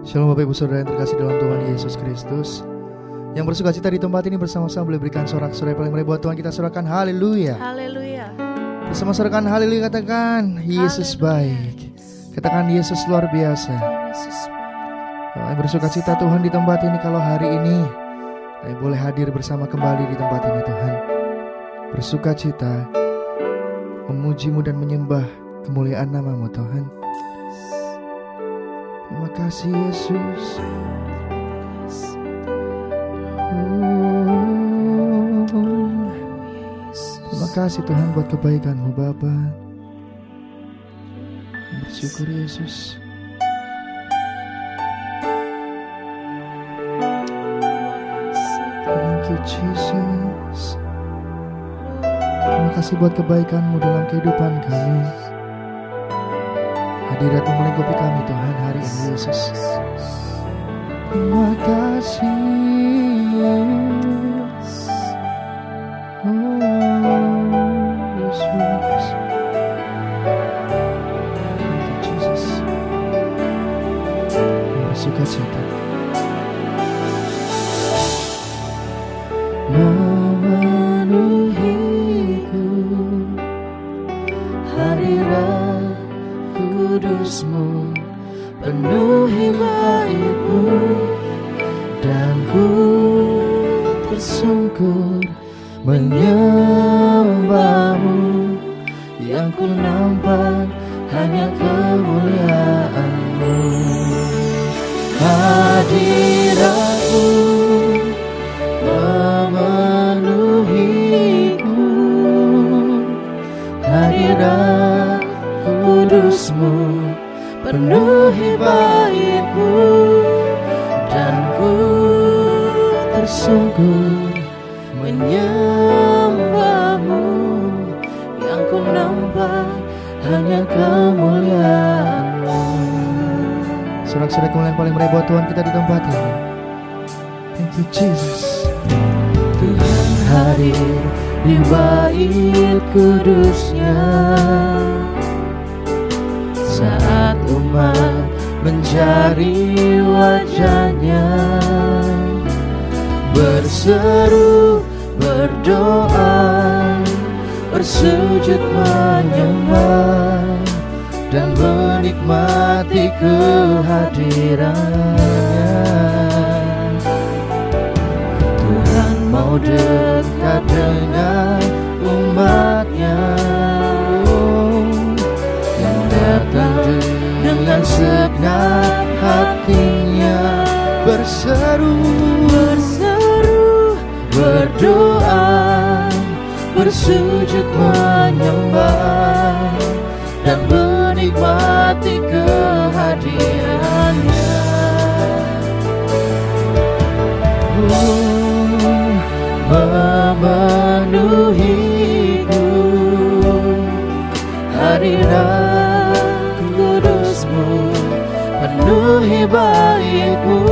Shalom Bapak Ibu Saudara yang terkasih dalam Tuhan Yesus Kristus, yang bersukacita di tempat ini bersama-sama boleh berikan sorak-sorai paling meriah buat Tuhan. Kita sorakan haleluya. Haleluya. Bersama sorakan haleluya, katakan Yesus baik. Katakan Yesus luar biasa. Yang bersukacita Tuhan di tempat ini, kalau hari ini kami boleh hadir bersama kembali di tempat ini Tuhan, bersukacita memuji-Mu dan menyembah kemuliaan nama-Mu Tuhan. Terima kasih Yesus. Terima kasih Tuhan buat kebaikan-Mu Bapa. Bersyukur Yesus. Thank you Jesus. Terima kasih buat kebaikan-Mu dalam kehidupan kami. Hadirat-Mu melingkupi kami Tuhan hari ini Yesus. Terima kasih. Yesus. Thank you Jesus. Bersukacita. Memenuhiku hadirat kudus-Mu, penuhi bait-Mu, dan ku tersungkur menyembah-Mu. Yang ku nampak hanya kemuliaan-Mu. Hadirat-Mu memenuhiku, hadirat kudus-Mu, penuhi bait-Mu, dan ku tersungkur menyembah-Mu. Yang ku nampak hanya kemuliaan-Mu. Sorak-sorai kemuliaan paling meriah buat Tuhan kita di tempat ini. Thank you Jesus. Tuhan hadir di bait kudus-Nya, saat umat mencari wajah-Nya, berseru, berdoa, bersujud menyembah, dan menikmati kehadiran-Nya. Tuhan mau dekat dengan umat-Nya, yang datang dengan segenap hatinya, berseru, berdoa, bersujud menyembah, dan menikmati kehadiran-Nya. Memenuhiku, hadirat kudus-Mu, penuhi bait-Mu,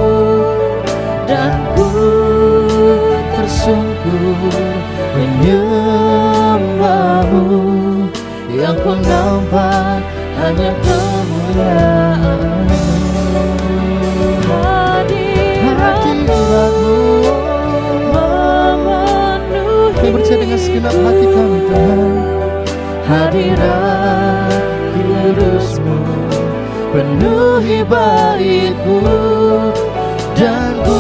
dan ku tersungkur menyembah-Mu. Yang ku nampak hanya kemuliaan-Mu. Hadirat-Mu memenuhi, percaya dengan segenap hati kami Tuhan. Hadirat kudus-Mu, penuhi bait-Mu, dan ku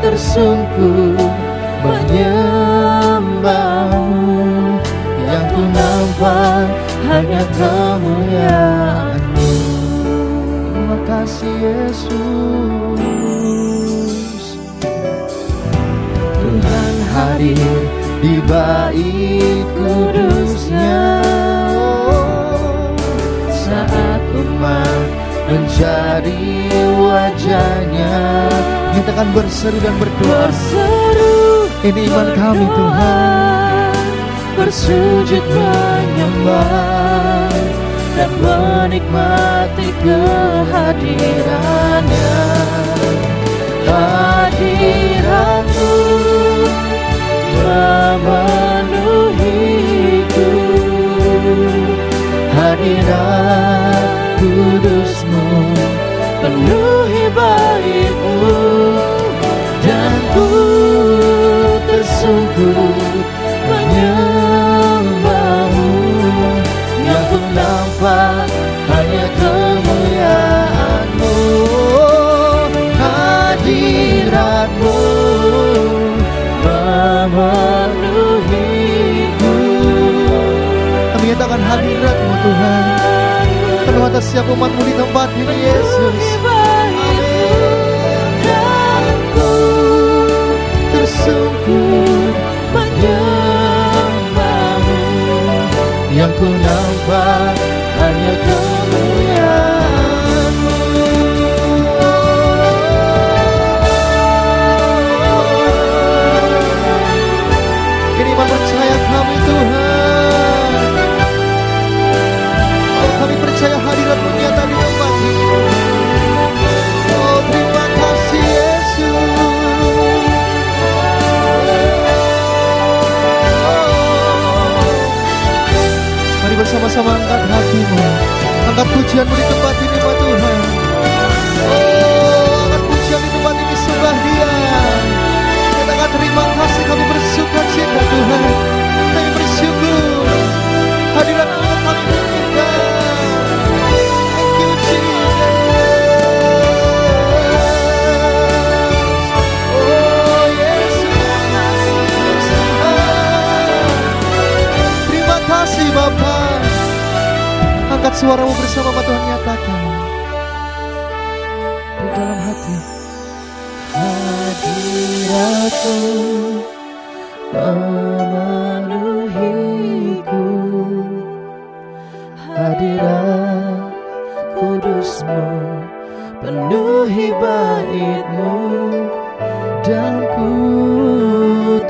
tersungkur menyembah-Mu. Yang ku nampak hanya kemuliaan-Mu. Terima kasih Yesus. Tuhan hadir di bait kudus-Nya, saat umat mencari wajah-Nya. Kita akan berseru dan berdoa. Ini iman kami Tuhan. Bersujud menyembah, dan menikmati kehadiran-Nya. Hadirat-Mu memenuhiku, hadirat kudus-Mu, penuh baik-Mu, dan ku tersungkur menyembah-Mu. Yang ku nampak hanya kemuliaan-Mu, hadirat-Mu memenuhiku. Kami nyatakan hadirat-Mu Tuhan penuh atas setiap umat-Mu di tempat ini Yesus. Dan ku tersungkur menyembah-Mu. Yang ku nampak hanya kemuliaan-Mu. Kini percaya kami Tuhan. Oh, kami percaya hadirat-Mu nyata di tempat ini. Oh, terima kasih Yesus. Mari bersama-sama angkat hatimu, angkat pujianmu di tempat ini Pak Tuhan. Oh, angkat pujian di tempat ini, sembah Dia. Katakan terima kasih, kami bersuka cita Tuhan. Kami bersyukur hadirat-Mu kami butuhkan. Thank you Jesus. Oh Yesus, terima kasih Bapa. Angkat suaramu bersama Tuhan, nyatakan di dalam hati. Hadirat-Mu memenuhiku, hadirat kudus-Mu penuhi bait-Mu, Dan ku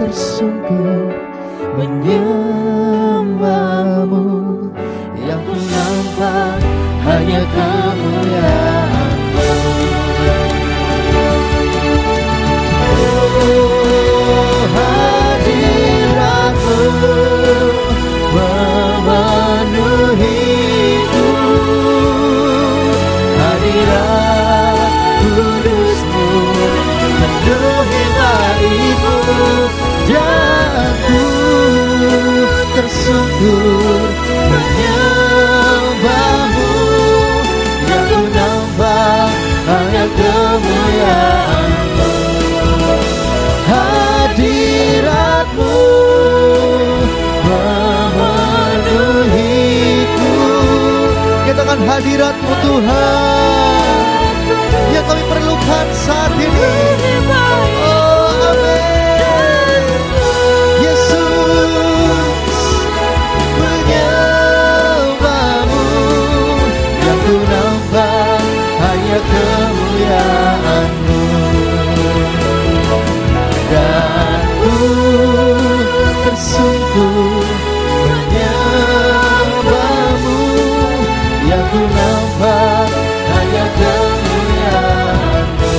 tersungkur menyembah-Mu. yang ku nampak hanya kemuliaan-Mu. Oh, hadirat-Mu memenuhiku, hadirat kudus-Mu penuhi bait-Mu, dan ku tersungkur menyembah-Mu. Yang ku nampak hanya kemuliaan-Mu. Hadirat-Mu memenuhiku. Katakan hadirat-Mu Tuhan yang kami perlukan saat ini. Oh amin. Yesus, menyembah-Mu. Yang ku nampak hanya kemuliaan-Mu, dan ku tersungkur menyembah-Mu. Yang ku nampak hanya kemuliaan-Mu,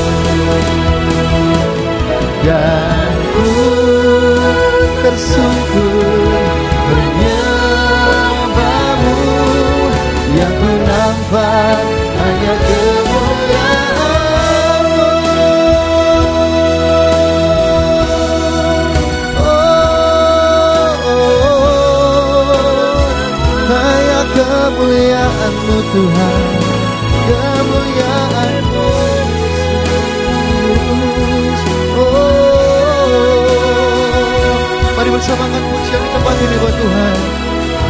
dan ku tersungkur menyembah-Mu. Yang ku nampak hanya kemuliaan-Mu. Hanya kemuliaan-Mu Tuhan, kemuliaan-Mu Yesus. Oh, mari bersama angkat pujian di tempat ini buat Tuhan.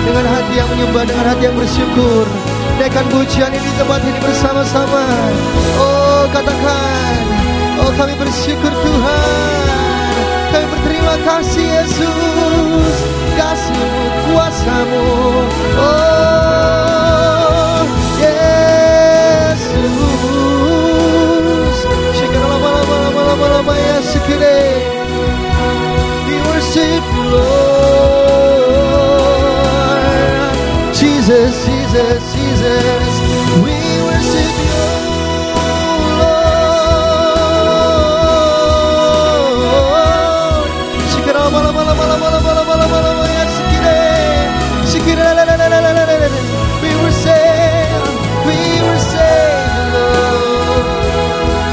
Dengan hati yang menyembah, dengan hati yang bersyukur, naikkan pujian ini di tempat ini bersama-sama. Oh katakan, oh kami bersyukur Tuhan, kami berterima kasih Yesus, kasih-Mu, kuasa-Mu. Oh Yesus, lama-lama ya sekiranya. We worship you Lord, Jesus, Jesus, Jesus. We worship you Lord. Lama-lama ya sekiranya. We worship you Lord.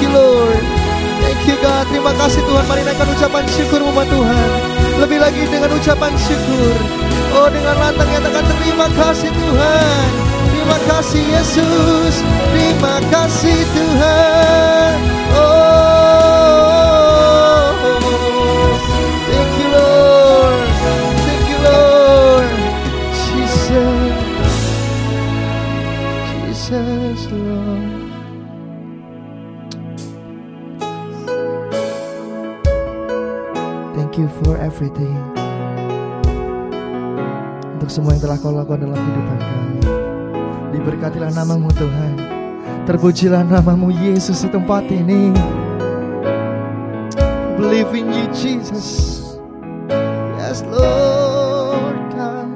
you Lord. Thank you God. Terima kasih Tuhan. Mari naikkan ucapan syukur umat Tuhan. Lebih lagi dengan ucapan syukur. Oh, dengan lantang nyatakan terima kasih Tuhan. Terima kasih Yesus. Terima kasih Tuhan. Oh, thank you Lord. Thank you Lord. Jesus. Jesus Lord. Thank you for everything. Untuk semua yang telah kau lakukan dalam kehidupan kami. Diberkatilah namamu Tuhan. Terpujilah namamu Yesus di tempat ini. Believe in you Jesus. Yes Lord God.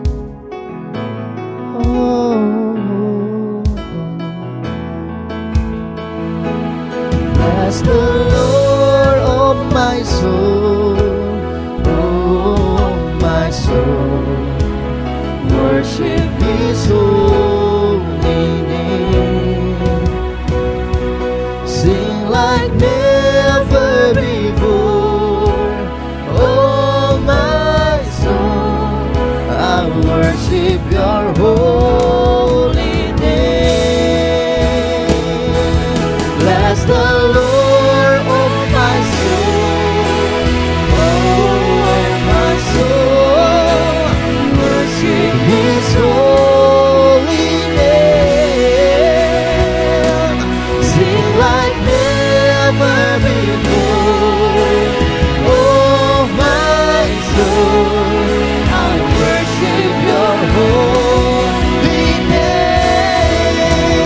Oh, bless the Lord of my soul. Oh my soul. Worship His holy name. Sing like never before. Oh my soul, I worship Your holy name. Bless the Lord, oh my soul. Oh my soul, worship His holy name. Sing like never before. Oh my soul, I worship Your holy name.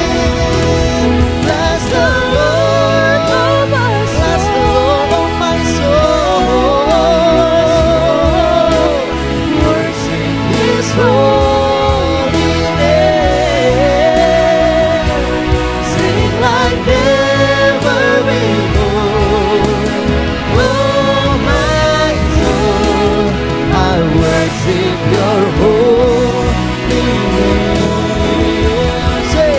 Bless the Lord, oh my soul. Bless the Lord, oh my soul. Worship His holy name. Sing like never before. Oh my soul, I worship Your holy name. Say,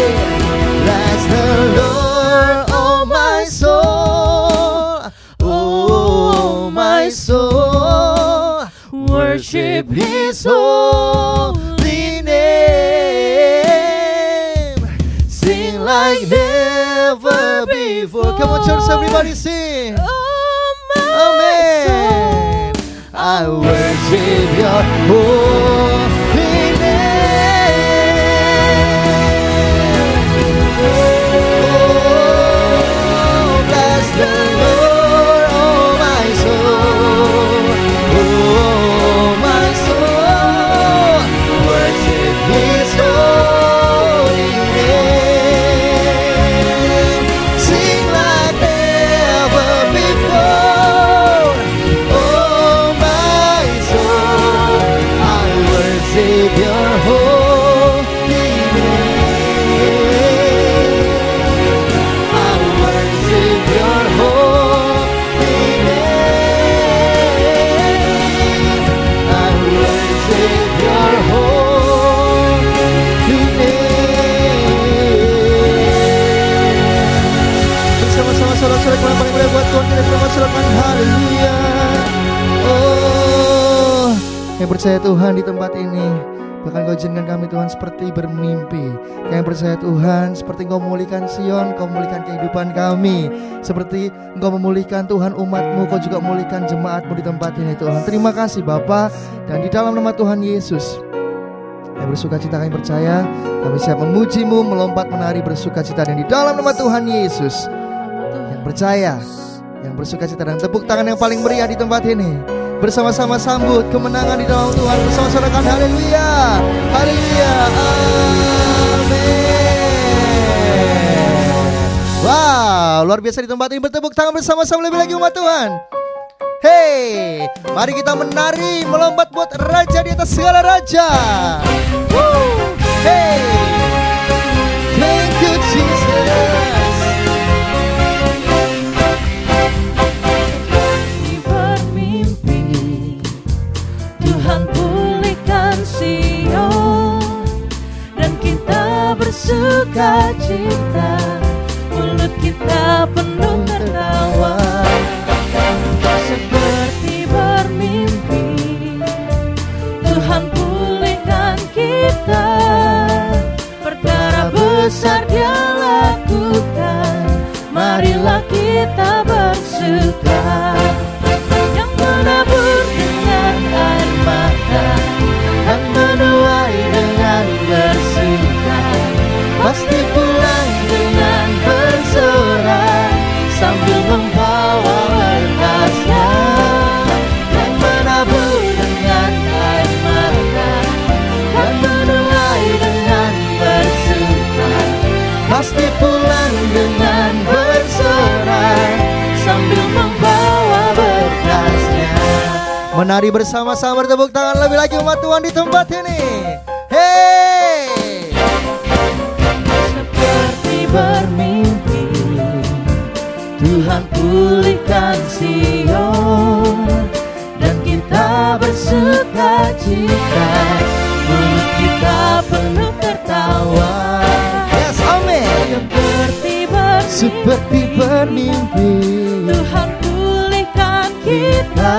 bless the Lord, oh my soul. Oh my soul, worship His holy name. Sing like never before. Come on church, everybody sing. Amen. I worship Your holy name. Oh, bless the Lord, oh my soul. Oh my soul, worship His holy name. Sing like never before. Oh my soul, I worship Your holy name. I worship Your holy name. I worship Your holy name. Bersama-sama sorak-sorak yang paling mulia buat Tuhan, kita selamat sorakan haleluya. Oh, yang percaya Tuhan di tempat ini, bahkan Kau izinkan kami Tuhan seperti bermimpi. Yang percaya Tuhan seperti Engkau memulihkan Sion, Kau memulihkan kehidupan kami. Seperti Engkau memulihkan Tuhan umat-Mu, Kau juga memulihkan jemaat-Mu di tempat ini Tuhan. Terima kasih Bapa. Dan di dalam nama Tuhan Yesus, yang bersuka cita kami percaya, kami siap memuji-Mu, melompat menari bersuka cita. Dan di dalam nama Tuhan Yesus, yang percaya, yang bersuka cita, dan tepuk tangan yang paling meriah di tempat ini. Bersama-sama sambut kemenangan di dalam Tuhan. Bersama-sama haleluya. Haleluya. Amin. Wow, luar biasa di tempat ini. Bertepuk tangan bersama-sama lebih lagi umat Tuhan. Hey, mari kita menari, melompat buat Raja di atas segala raja. Woo. Hey, thank you Jesus. Tuhan pulihkan Sion, dan kita bersuka cita, mulut kita penuh membawa berkasnya, yang menabur dengan air mata, dan menuai dengan bersuka, pasti pulang dengan bersorak sambil membawa berkasnya. Menari bersama-sama, bertepuk tangan lebih lagi umat Tuhan di tempat ini. Hey! Seperti bermimpi, Tuhan pulihkan Sion, dan kita bersuka cita, mulut kita penuh tertawa. Yes, amin. Seperti bermimpi, Tuhan pulihkan kita,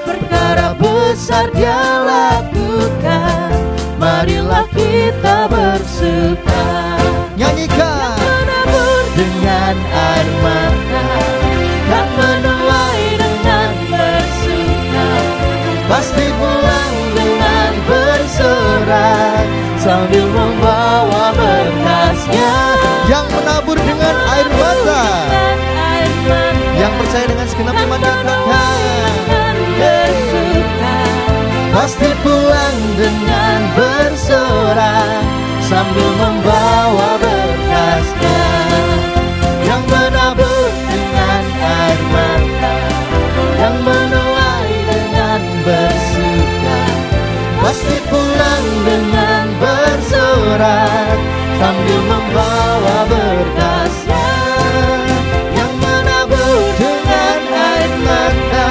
perkara besar Dia lakukan, marilah kita bersuka. Nyanyikan. Menabur dengan air mata, dan menuai dengan bersuka, pasti pulang dengan bersorak sambil membawa berkasnya. Yang menabur dengan air mata, dengan air mata, yang percaya dengan segenap iman nyatakan. dengan bersuka, Pasti pulang dengan bersorak sambil membawa berkasnya. Yang menabur dengan air mata, yang menuai dengan bersuka, pasti pulang dengan bersorak sambil membawa berkasnya. Yang menabur dengan air mata,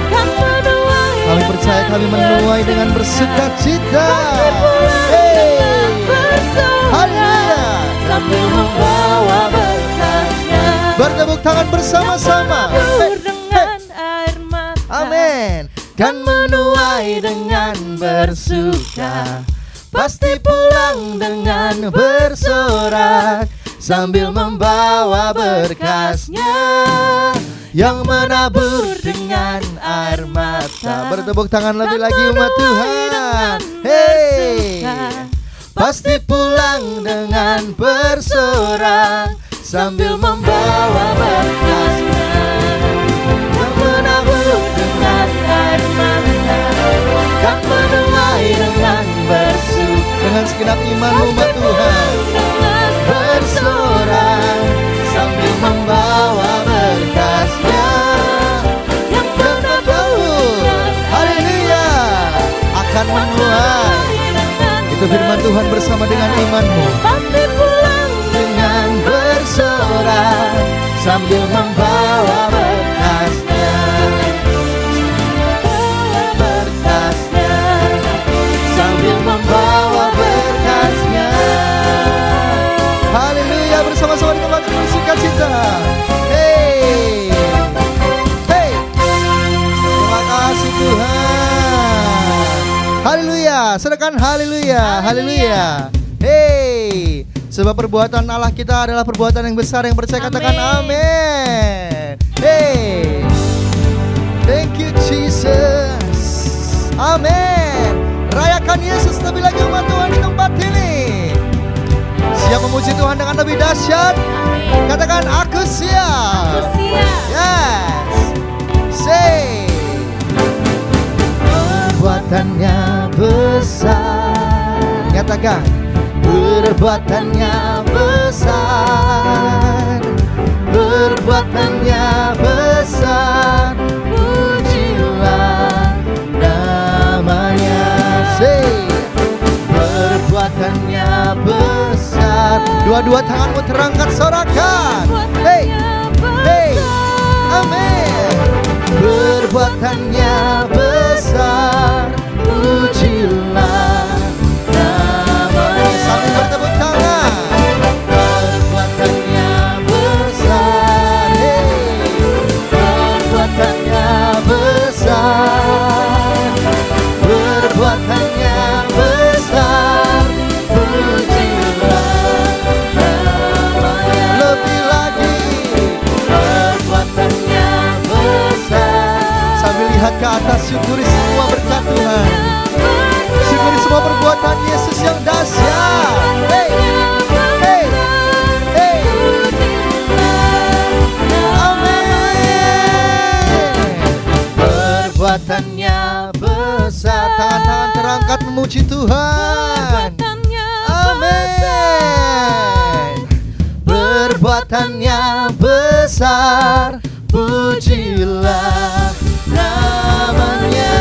kan menuai Kami percaya kami menuai dengan bersuka cita. dengan bersorak Haleluya. sambil membawa berkasnya. Bertepuk tangan bersama-sama. Menabur dengan air mata, Amin. dan menuai dengan bersuka, pasti pulang dengan bersorak sambil membawa berkasnya. Yang menabur dengan air mata, Bertepuk tangan lebih lagi umat Tuhan. hey, pasti pulang dengan bersorak sambil membawa berkasnya. Yang menabur dengan air mata, kan menuai dengan bersuka, Dengan segenap iman umat Tuhan. dengan bersorak sambil membawa berkasnya. yang menabur Haleluya. Akan menuai. dengan Itu firman Tuhan bersama dengan imanmu. pasti pulang Dengan bersorak sambil membawa berkasnya. Berkasnya, sambil membawa berkasnya. Haleluya, bersama-sama di tempat ini bersuka cita. Hey. Hey. Terima kasih Tuhan. Haleluya, sedangkan haleluya, haleluya. Hey. Sebab perbuatan Allah kita adalah perbuatan yang besar, yang percaya katakan amin. Hey. Thank you Jesus. Amin. Rayakan Yesus lebih lagi umat Tuhan di tempat ini. Siap memuji Tuhan dengan lebih dahsyat. Amin. Katakan aku siap. Siap. Yes. Say. Perbuatannya besar, Nyatakan. perbuatannya besar, perbuatannya besar, pujilah namanya. Say. Perbuatannya besar, Dua-dua tanganmu terangkat sorakan. Hey. Hey. Amin. perbuatannya besar, pujilah namanya. Sambil bertepuk tangan. Perbuatannya besar, hey. Perbuatannya besar, perbuatannya besar, pujilah namanya. Lebih lagi. Perbuatannya besar, Sambil lihat ke atas, syukuri semua berkat perbuatannya besar. Tangan-tangan terangkat memuji Tuhan. Perbuatannya Amin. Perbuatannya besar, pujilah namanya.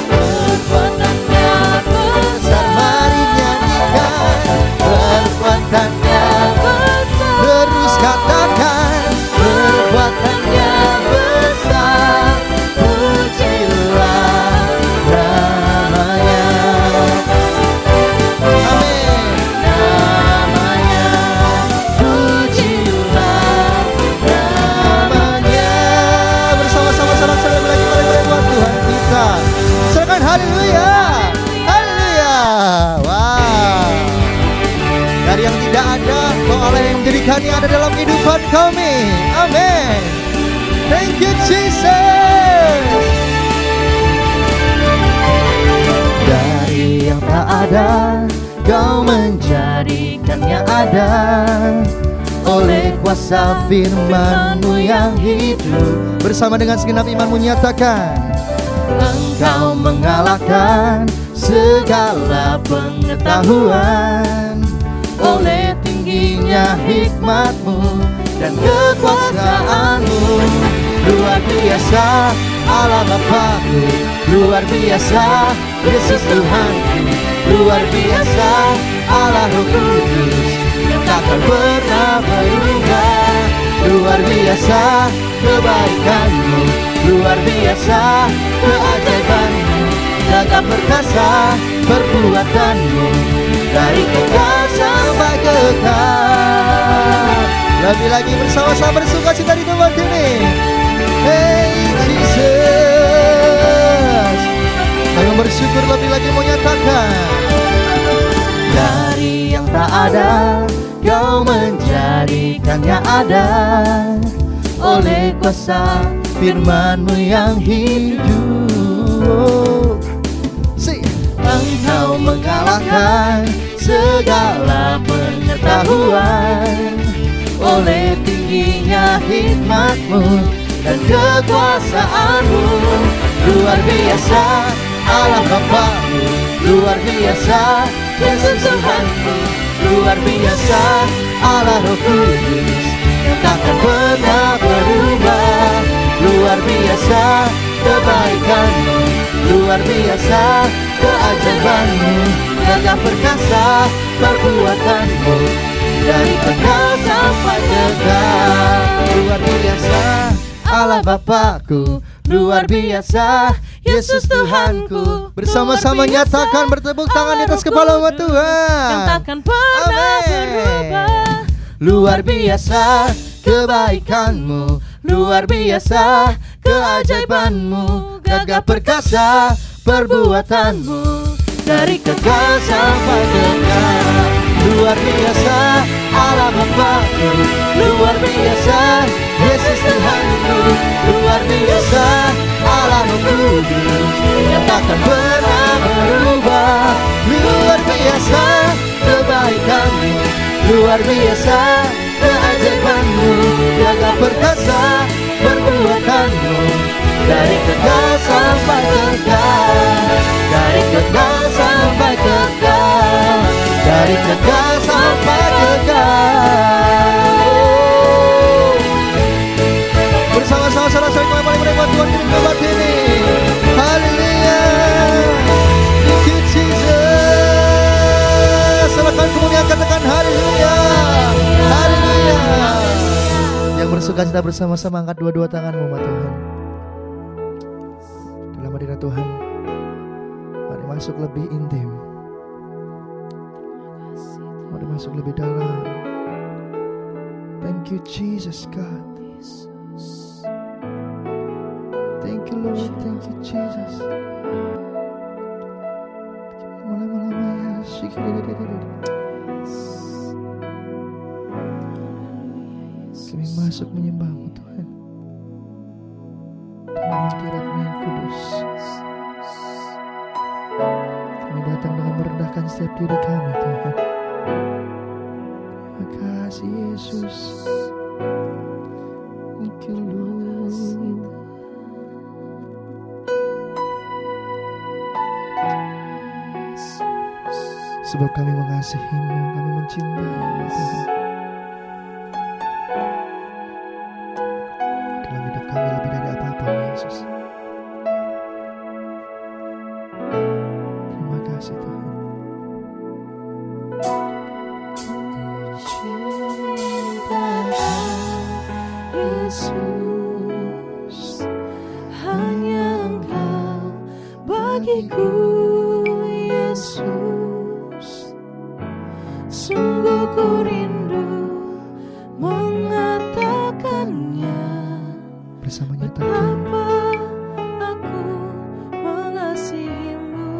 Perbuatannya besar, mari nyanyikan. Perbuatannya besar, terus katakan. Perbuatannya besar, pujilah namanya. Amin. Namanya, pujilah namanya. Bersama-sama salam-salam lagi buat Tuhan kita. Silakan haleluya. Haleluya. Wow. Dari yang tidak ada, Kau Allah yang menjadikannya ada dalam kehidupan kami. Amin. Thank you Jesus. Dari yang tak ada, Kau menjadikannya ada. Oleh kuasa firman-Mu yang hidup, Bersama dengan segenap imanmu nyatakan. Engkau mengalahkan segala pengetahuan. Oleh tingginya hikmat-Mu dan kekuasaan-Mu, luar biasa Allah Bapa-Ku, luar biasa Yesus Tuhanku, luar biasa Allah Roh Kudus yang takkan pernah berubah. Luar biasa kebaikan-Mu, luar biasa keajaiban-Mu, gagah perkasa perbuatan-Mu, dari kekal sampai kekal. Lebih lagi bersama-sama bersuka cita di tempat ini. Hey Jesus, kami bersyukur lebih lagi menyatakan. Dari yang tak ada, Kau menjadikannya ada. Oleh kuasa firman-Mu yang hidup, Engkau mengalahkan segala pengetahuan. Oleh tingginya hikmat-Mu dan kekuasaan-Mu, luar biasa Allah Bapa-Mu, luar biasa Yesus Tuhanku, luar biasa Allah Roh Kudus yang takkan pernah berubah. Luar biasa kebaikan-Mu, luar biasa keajaiban-Mu, gagah perkasa perbuatan-Mu, dari kekal sampai kekal. Luar biasa Allah Bapa-Ku, luar biasa Yesus Tuhanku. Bersama-sama Luar biasa, nyatakan, bertepuk tangan di atas kepala umat yang Tuhan. takkan pernah Amin. berubah. Luar biasa kebaikan-Mu, luar biasa keajaiban-Mu, gagah perkasa perbuatan-Mu, dari kekal sampai kekal. Luar biasa Allah Bapa-Ku, luar biasa Yesus Tuhanku, luar biasa Allah Roh Kudus yang takkan pernah berubah. Luar biasa kebaikan-Mu, luar biasa keajaiban-Mu, gagah perkasa perbuatan-Mu, dari kekal sampai kekal, dari kekal sampai kekal, dari kekal sampai kekal. Bersama-sama saudara-saudara yang paling menikmati Tuhan di tempat ini. Haleluya. Thank you Jesus. Silakan kemudian katakan haleluya. Haleluya. Yang bersuka cita bersama-sama angkat dua-dua tanganmu, umat Tuhan. Dalam hadirat Tuhan, mari masuk lebih intim. Mari masuk lebih dalam. Thank you Jesus God. Thank you Lord, thank you Jesus. Kami masuk menyembah-Mu Tuhan. Dalam hadirat-Mu yang kudus. Kami datang dengan merendahkan setiap diri kami Tuhan. Terima kasih Yesus. Thank you Lord. Sebab kami mengasihi-Mu, kami mencintai-Mu Tuhan. Dalam hidup kami lebih dari apapun Yesus. Terima kasih Tuhan. Yesus, hanya Engkau bagiku, Yesus. Sungguh ku rindu mengatakannya, Bersama nyatakan betapa aku mengasihimu.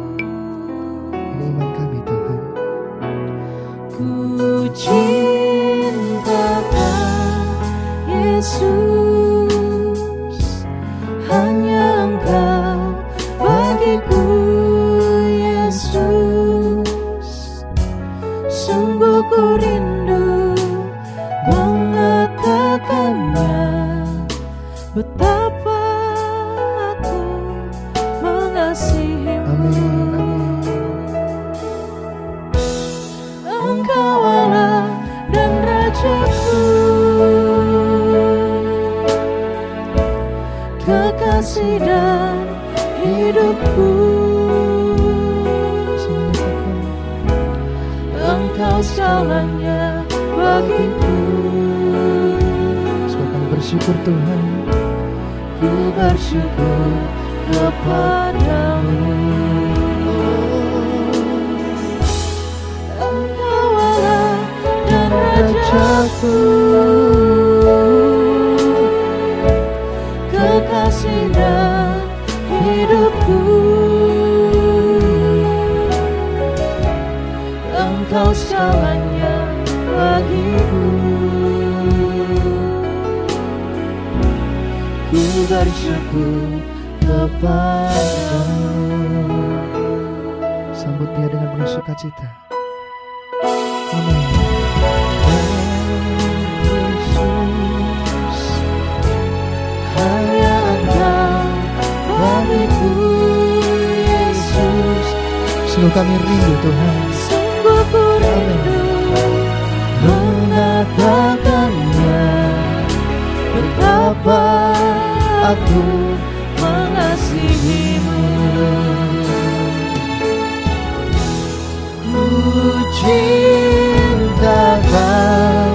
ini iman kami Tuhan. Ku cinta Kau, Yesus, hanya Engkau bagiku, Yesus. Sungguh ku rindu mengatakannya, betapa aku mengasihimu. Amin, amin. Engkau Allah dan Rajaku, kekasih dan hidupku. Engkau segalanya bagiku. Sebab kami bersyukur Tuhan. Ku bersyukur kepadamu. Engkau Allah dan Rajaku, kekasih dan hidupku. Engkau segalanya bagiku. Ku bersyukur kepadamu. Sambut Dia dengan penuh sukacita. Amin. Yesus, hanya Engkau bagiku, Yesus. Sungguh kami rindu Tuhan. Sungguh ku rindu mengatakannya, betapa aku mengasihimu. Ku cinta Kau,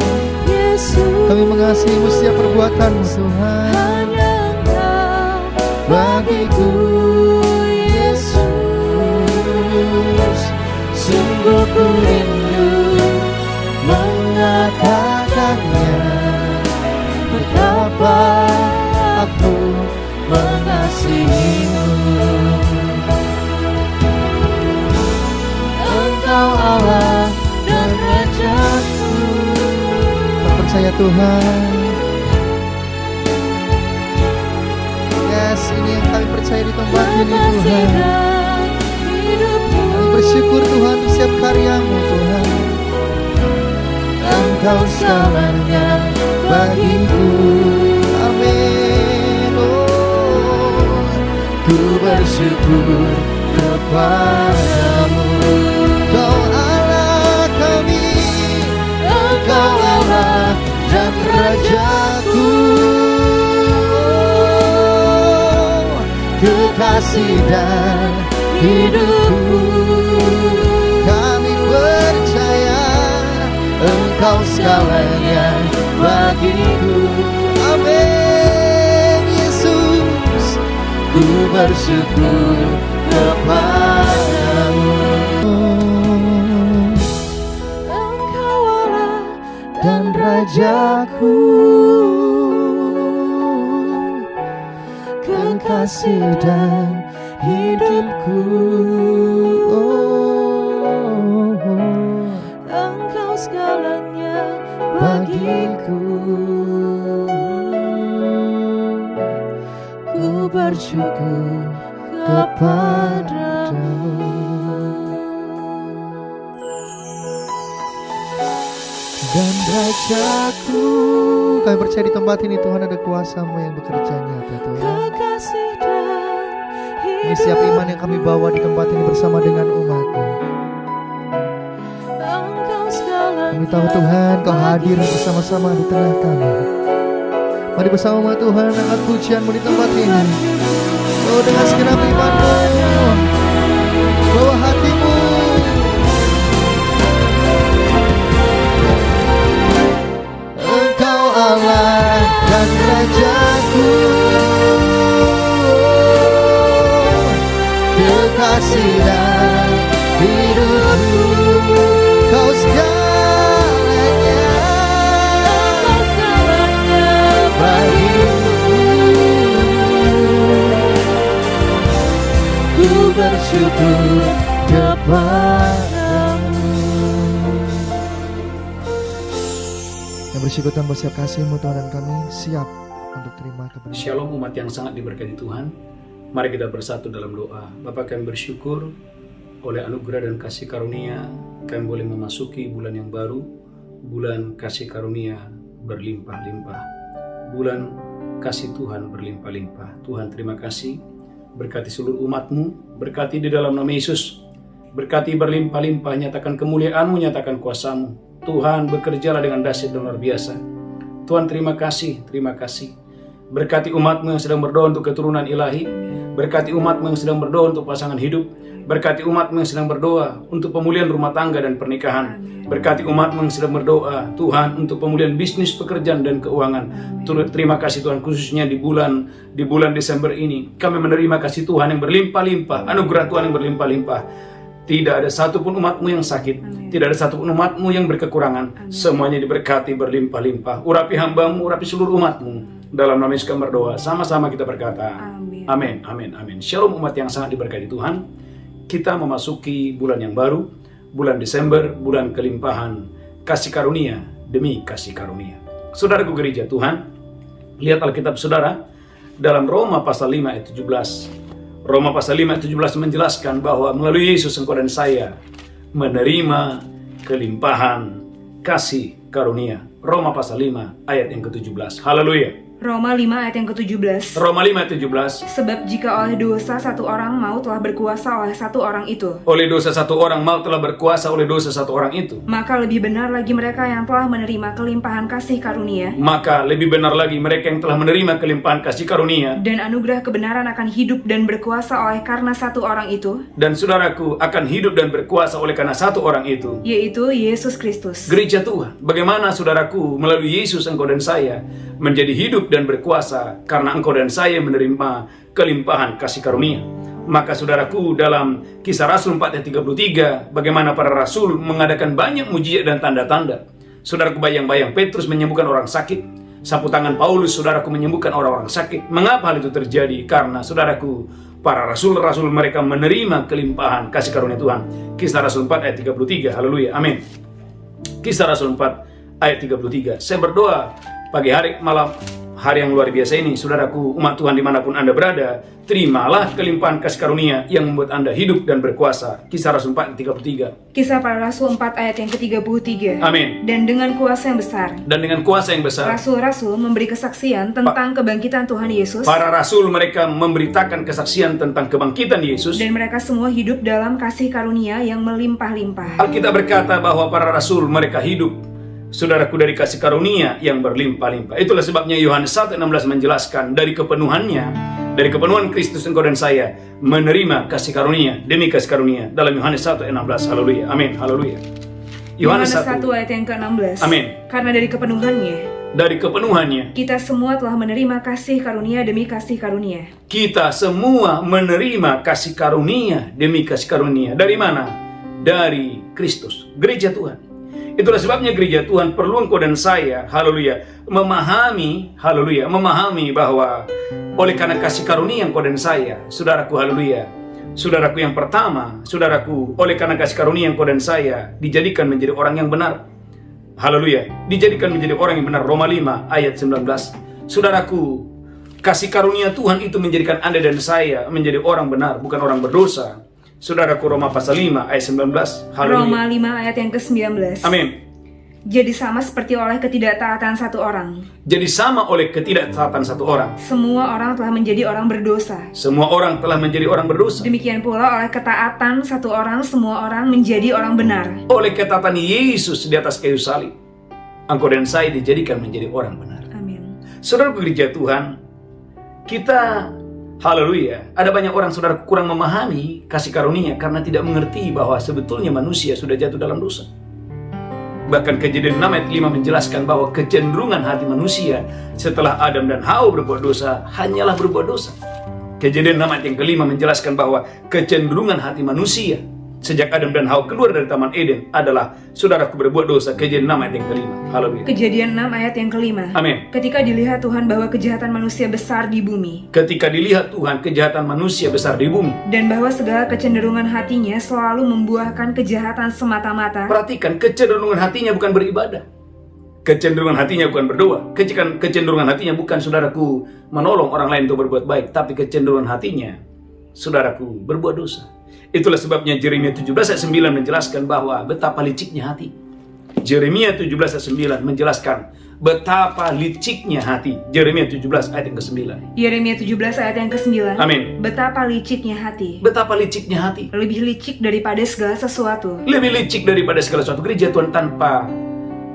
Yesus. Kami mengasihi-Mu setiap perbuatan-Mu Tuhan. Hanya Engkau bagiku, Yesus. Sungguh ku rindu mengatakannya, betapa aku mengasihimu. Engkau Allah dan Rajaku, Kami percaya Tuhan. Yes, ini yang kami percaya di tempat ini kekasih Tuhan. dan hidupku. Kami bersyukur Tuhan untuk setiap karya-Mu Tuhan. Engkau segalanya bagiku. Amin. Oh, Ku bersyukur kepadamu. Kau Allah kami, Engkau Allah dan Rajaku, kekasih dan hidupku. kami percaya Engkau segalanya bagiku. Amin. Yesus, Ku bersyukur kepadamu. Engkau Allah dan Rajaku, kekasih dan hidupku. Engkau segalanya bagiku. Ku bersyukur kepadamu. dan Rajaku. Kami percaya di tempat ini Tuhan ada kuasa-Mu yang bekerja nyata Tuhan. Kekasih dan Ini setiap iman yang kami bawa di tempat ini bersama dengan umat-Mu. Kami tahu Tuhan Kau hadir bersama-sama di tengah kami. Mari bersama Tuhan angkat pujian-Mu di tempat ini. Oh, dengan segenap iman-Mu, bawa hatimu. Engkau Allah dan Rajaku, kekasih dan hidupku. Kau segalanya bagiku. Ku bersyukur kepadamu. Yang bersyukur tanpa siap kasih-Mu Tuhan, dan kami siap untuk terima kebenaran. Shalom umat yang sangat diberkati Tuhan. Mari kita bersatu dalam doa. Bapa, kami bersyukur oleh anugerah dan kasih karunia kami boleh memasuki bulan yang baru, bulan kasih karunia berlimpah-limpah, bulan kasih Tuhan berlimpah-limpah. Tuhan, terima kasih, berkati seluruh umat-Mu, berkati di dalam nama Yesus, berkati berlimpah-limpah, nyatakan kemuliaan-Mu, nyatakan kuasa-Mu. Tuhan, bekerjalah dengan dahsyat dan luar biasa. Tuhan, terima kasih, berkati umat-Mu yang sedang berdoa untuk keturunan ilahi, berkati umat-Mu yang sedang berdoa untuk pasangan hidup, berkati umat-Mu yang sedang berdoa untuk pemulihan rumah tangga dan pernikahan, berkati umat-Mu yang sedang berdoa Tuhan untuk pemulihan bisnis, pekerjaan dan keuangan. Terima kasih Tuhan, khususnya di bulan Desember ini kami menerima kasih Tuhan yang berlimpah-limpah, anugerah Tuhan yang berlimpah-limpah. Tidak ada satupun umat-Mu yang sakit, tidak ada satupun umat-Mu yang berkekurangan. Semuanya diberkati berlimpah-limpah. Urapi hamba-Mu, urapi seluruh umat-Mu. Dalam nama Yesus kami berdoa, sama-sama kita berkata amin, amin, amin. Shalom umat yang sangat diberkati Tuhan. Kita memasuki bulan yang baru, bulan Desember, bulan kelimpahan kasih karunia demi kasih karunia. Saudaraku gereja Tuhan, lihat Alkitab saudara dalam Roma pasal 5 ayat 17. Roma pasal 5 ayat 17 menjelaskan bahwa melalui Yesus engkau dan saya menerima kelimpahan kasih karunia. Roma pasal 5 ayat yang ke-17. Haleluya. Roma 5 ayat yang ke-17. Roma 5 ayat 17. Sebab jika oleh dosa satu orang maut telah berkuasa oleh satu orang itu, Oleh dosa satu orang maut telah berkuasa oleh dosa satu orang itu, maka lebih benar lagi mereka yang telah menerima kelimpahan kasih karunia maka lebih benar lagi mereka yang telah menerima kelimpahan kasih karunia dan anugerah kebenaran akan hidup dan berkuasa oleh karena satu orang itu, dan saudaraku akan hidup dan berkuasa oleh karena satu orang itu, yaitu Yesus Kristus. gereja Tuhan. Bagaimana saudaraku melalui Yesus engkau dan saya menjadi hidup dan berkuasa karena engkau dan saya menerima kelimpahan kasih karunia. Maka saudaraku, dalam Kisah Rasul 4 ayat 33, bagaimana para rasul mengadakan banyak mujizat dan tanda-tanda. Saudaraku, bayang-bayang Petrus menyembuhkan orang sakit, sapu tangan Paulus saudaraku menyembuhkan orang-orang sakit. Mengapa hal itu terjadi? Karena saudaraku, para rasul-rasul mereka menerima kelimpahan kasih karunia Tuhan. Kisah Rasul 4 ayat 33. Haleluya, amin. Kisah Rasul 4 ayat 33. Saya berdoa pagi hari, malam hari yang luar biasa ini, saudaraku, umat Tuhan dimanapun Anda berada, terimalah kelimpahan kasih karunia yang membuat Anda hidup dan berkuasa. Kisah Rasul 4 ayat 33. Kisah para Rasul 4 ayat yang ke-33. Amin. Dan dengan kuasa yang besar, rasul-rasul memberi kesaksian tentang kebangkitan Tuhan Yesus. Para rasul mereka memberitakan kesaksian tentang kebangkitan Yesus. Dan mereka semua hidup dalam kasih karunia yang melimpah-limpah. Alkitab berkata bahwa para rasul mereka hidup, saudaraku, dari kasih karunia yang berlimpah-limpah. Itulah sebabnya Yohanes 1:16 menjelaskan dari kepenuhan Kristus engkau dan saya menerima kasih karunia demi kasih karunia. Dalam Yohanes 1:16. Haleluya. Amin. Haleluya. Yohanes 1 ayat yang ke-16. Amin. Karena dari kepenuhannya kita semua telah menerima kasih karunia demi kasih karunia. Kita semua menerima kasih karunia demi kasih karunia. Dari mana? Dari Kristus, gereja Tuhan. Itulah sebabnya gereja Tuhan perlu engkau dan saya, haleluya, memahami bahwa oleh karena kasih karunia engkau dan saya, saudaraku, haleluya, saudaraku, yang pertama, saudaraku, oleh karena kasih karunia engkau dan saya dijadikan menjadi orang yang benar. Haleluya, dijadikan menjadi orang yang benar. Roma 5 ayat 19. Saudaraku, kasih karunia Tuhan itu menjadikan Anda dan saya menjadi orang benar, bukan orang berdosa. Saudaraku, Roma pasal 5 ayat 19. Haleluya. Roma 5 ayat yang ke-19. Amin. Jadi sama seperti oleh ketidaktaatan satu orang. Jadi sama oleh ketidaktaatan satu orang. Semua orang telah menjadi orang berdosa. Semua orang telah menjadi orang berdosa. Demikian pula oleh ketaatan satu orang, semua orang menjadi orang benar. Oleh ketaatan Yesus di atas kayu salib, engkau dan saya dijadikan menjadi orang benar. Amin. Saudara gereja Tuhan, kita, haleluya, ada banyak orang saudara kurang memahami kasih karunia karena tidak mengerti bahwa sebetulnya manusia sudah jatuh dalam dosa. Bahkan Kejadian 6 ayat 5 menjelaskan bahwa kecenderungan hati manusia setelah Adam dan Hawa berbuat dosa hanyalah berbuat dosa. Kejadian 6 ayat yang kelima menjelaskan bahwa kecenderungan hati manusia sejak Adam dan Hawa keluar dari Taman Eden adalah saudaraku berbuat dosa. Kejadian 6 ayat yang kelima. Haleluya. Kejadian 6 ayat yang kelima. Amin. Ketika dilihat Tuhan bahwa kejahatan manusia besar di bumi, Ketika dilihat Tuhan kejahatan manusia besar di bumi. dan bahwa segala kecenderungan hatinya selalu membuahkan kejahatan semata-mata. Perhatikan, kecenderungan hatinya bukan beribadah. Kecenderungan hatinya bukan berdoa. Kecenderungan hatinya bukan saudaraku menolong orang lain untuk berbuat baik. Tapi kecenderungan hatinya, saudaraku, berbuat dosa. Itulah sebabnya Yeremia 17 ayat 9 menjelaskan bahwa betapa liciknya hati. Yeremia 17 ayat 9 menjelaskan betapa liciknya hati. Yeremia 17 ayat yang ke-9. Yeremia 17 ayat yang ke-9. Amin. Betapa liciknya hati. Betapa liciknya hati. Lebih licik daripada segala sesuatu. Lebih licik daripada segala sesuatu. Gereja Tuhan, tanpa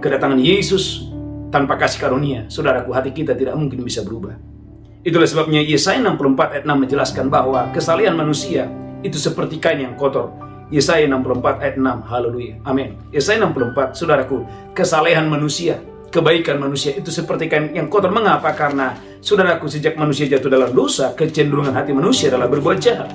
kedatangan Yesus, tanpa kasih karunia, saudaraku, hati kita tidak mungkin bisa berubah. Itulah sebabnya Yesaya 64 ayat 6 menjelaskan bahwa kesalahan manusia itu seperti kain yang kotor. Yesaya 64 ayat 6. Haleluya. Amin. Yesaya 64, saudaraku, kesalahan manusia, kebaikan manusia itu seperti kain yang kotor. Mengapa? Karena saudaraku, sejak manusia jatuh dalam dosa, kecenderungan hati manusia adalah berbuat jahat.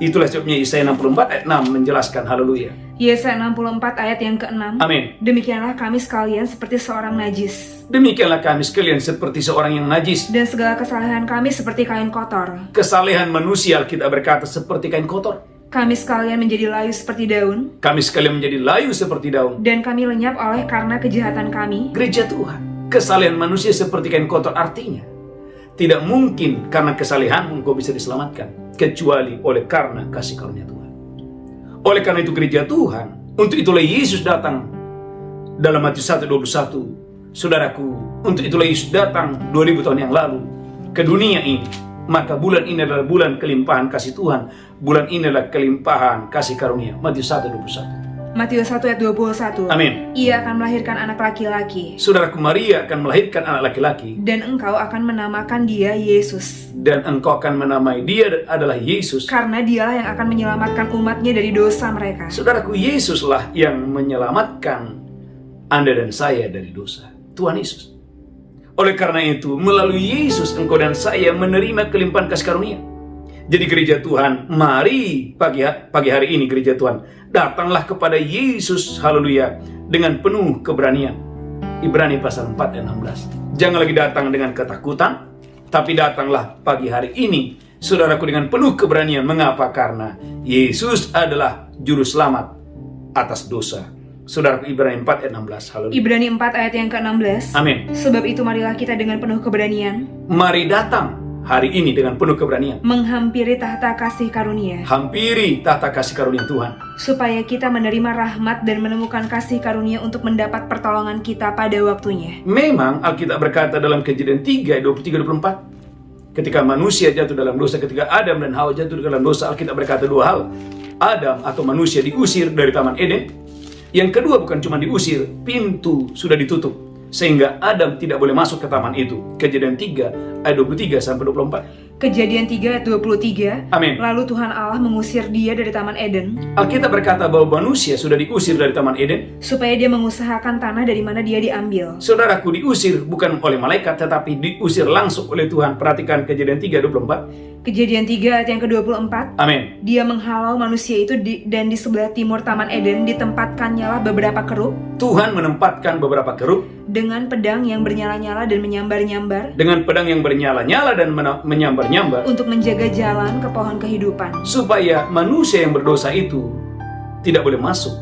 Itulah sebabnya Yesaya 64 ayat 6 menjelaskan. Haleluya. Yesaya 64 ayat yang ke-6. Amin. Demikianlah kami sekalian seperti seorang najis, Demikianlah kami sekalian seperti seorang yang najis. dan segala kesalahan kami seperti kain kotor. Kesalehan manusia, Alkitab berkata, seperti kain kotor. Kami sekalian menjadi layu seperti daun, Kami sekalian menjadi layu seperti daun. dan kami lenyap oleh karena kejahatan kami. Gereja Tuhan, kesalehan manusia seperti kain kotor, artinya tidak mungkin karena kesalehanmu engkau bisa diselamatkan, kecuali oleh karena kasih karunia Tuhan. Oleh karena itu gereja Tuhan, untuk itulah Yesus datang dalam Matius 1:21. Saudaraku, untuk itulah Yesus datang 2000 tahun yang lalu ke dunia ini. Maka bulan ini adalah bulan kelimpahan kasih Tuhan. Bulan ini adalah kelimpahan kasih karunia. Matius 1:21. Matius 1 ayat 21. Amin. Ia akan melahirkan anak laki-laki, Saudaraku, Maria akan melahirkan anak laki-laki, dan engkau akan menamakan dia Yesus, dan engkau akan menamai dia adalah Yesus. karena dialah yang akan menyelamatkan umatnya dari dosa mereka. Saudaraku, Yesuslah yang menyelamatkan Anda dan saya dari dosa. Tuhan Yesus. Oleh karena itu, melalui Yesus engkau dan saya menerima kelimpahan kasih karunia. Jadi gereja Tuhan, mari pagi hari ini gereja Tuhan, datanglah kepada Yesus, haleluya, dengan penuh keberanian. Ibrani pasal 4 ayat 16. Jangan lagi datang dengan ketakutan, tapi datanglah pagi hari ini, saudaraku, dengan penuh keberanian. Mengapa? Karena Yesus adalah juru selamat atas dosa. Saudaraku, Ibrani 4 ayat 16. Haleluya. Ibrani 4 ayat yang ke-16. Amin. Sebab itu marilah kita dengan penuh keberanian Mari datang hari ini dengan penuh keberanian, menghampiri tahta kasih karunia, hampiri tahta kasih karunia Tuhan, supaya kita menerima rahmat dan menemukan kasih karunia untuk mendapat pertolongan kita pada waktunya. Memang Alkitab berkata dalam Kejadian 3 ayat 23-24, ketika manusia jatuh dalam dosa, ketika Adam dan Hawa jatuh dalam dosa, Alkitab berkata dua hal. Adam atau manusia diusir dari Taman Eden. Yang kedua, bukan cuma diusir, pintu sudah ditutup, sehingga Adam tidak boleh masuk ke taman itu. Kejadian 3 ayat 23-24. Kejadian 3 ayat 23. Amin. Lalu Tuhan Allah mengusir dia dari Taman Eden, Alkitab berkata bahwa manusia sudah diusir dari Taman Eden. supaya dia mengusahakan tanah dari mana dia diambil. Saudaraku, diusir bukan oleh malaikat, tetapi diusir langsung oleh Tuhan. Perhatikan Kejadian 3 ayat 24. Kejadian 3 ayat yang ke-24. Amin. Dia menghalau manusia itu dan di sebelah timur Taman Eden ditempatkannya beberapa keruk Tuhan menempatkan beberapa keruk dengan pedang yang bernyala-nyala dan menyambar-nyambar dengan pedang yang bernyala-nyala dan menyambar-nyambar, untuk menjaga jalan ke pohon kehidupan. supaya manusia yang berdosa itu tidak boleh masuk.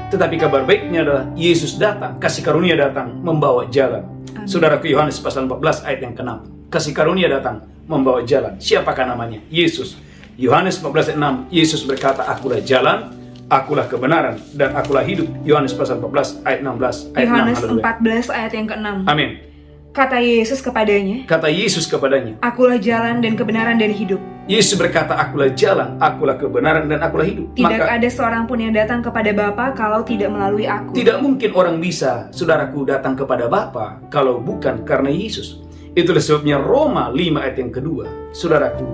Tetapi kabar baiknya adalah Yesus datang, kasih karunia datang, membawa jalan. Amin. Saudaraku, Yohanes pasal 14 ayat yang ke-6. Kasih karunia datang, membawa jalan. Siapakah namanya? Yesus. Yohanes 14 ayat 6, Yesus berkata, akulah jalan, akulah kebenaran dan akulah hidup. Yohanes pasal 14 ayat 16 ayat 6. Yohanes Haleluya. 14 ayat yang ke-6. Amin. Kata Yesus kepadanya, Kata Yesus kepadanya, akulah jalan dan kebenaran dan hidup. Yesus berkata, akulah jalan, akulah kebenaran, dan akulah hidup. Tidak ada seorang pun yang datang kepada Bapa kalau tidak melalui aku. Tidak mungkin orang bisa, saudaraku, datang kepada Bapa kalau bukan karena Yesus. Itulah sebabnya Roma 5 ayat yang kedua, saudaraku,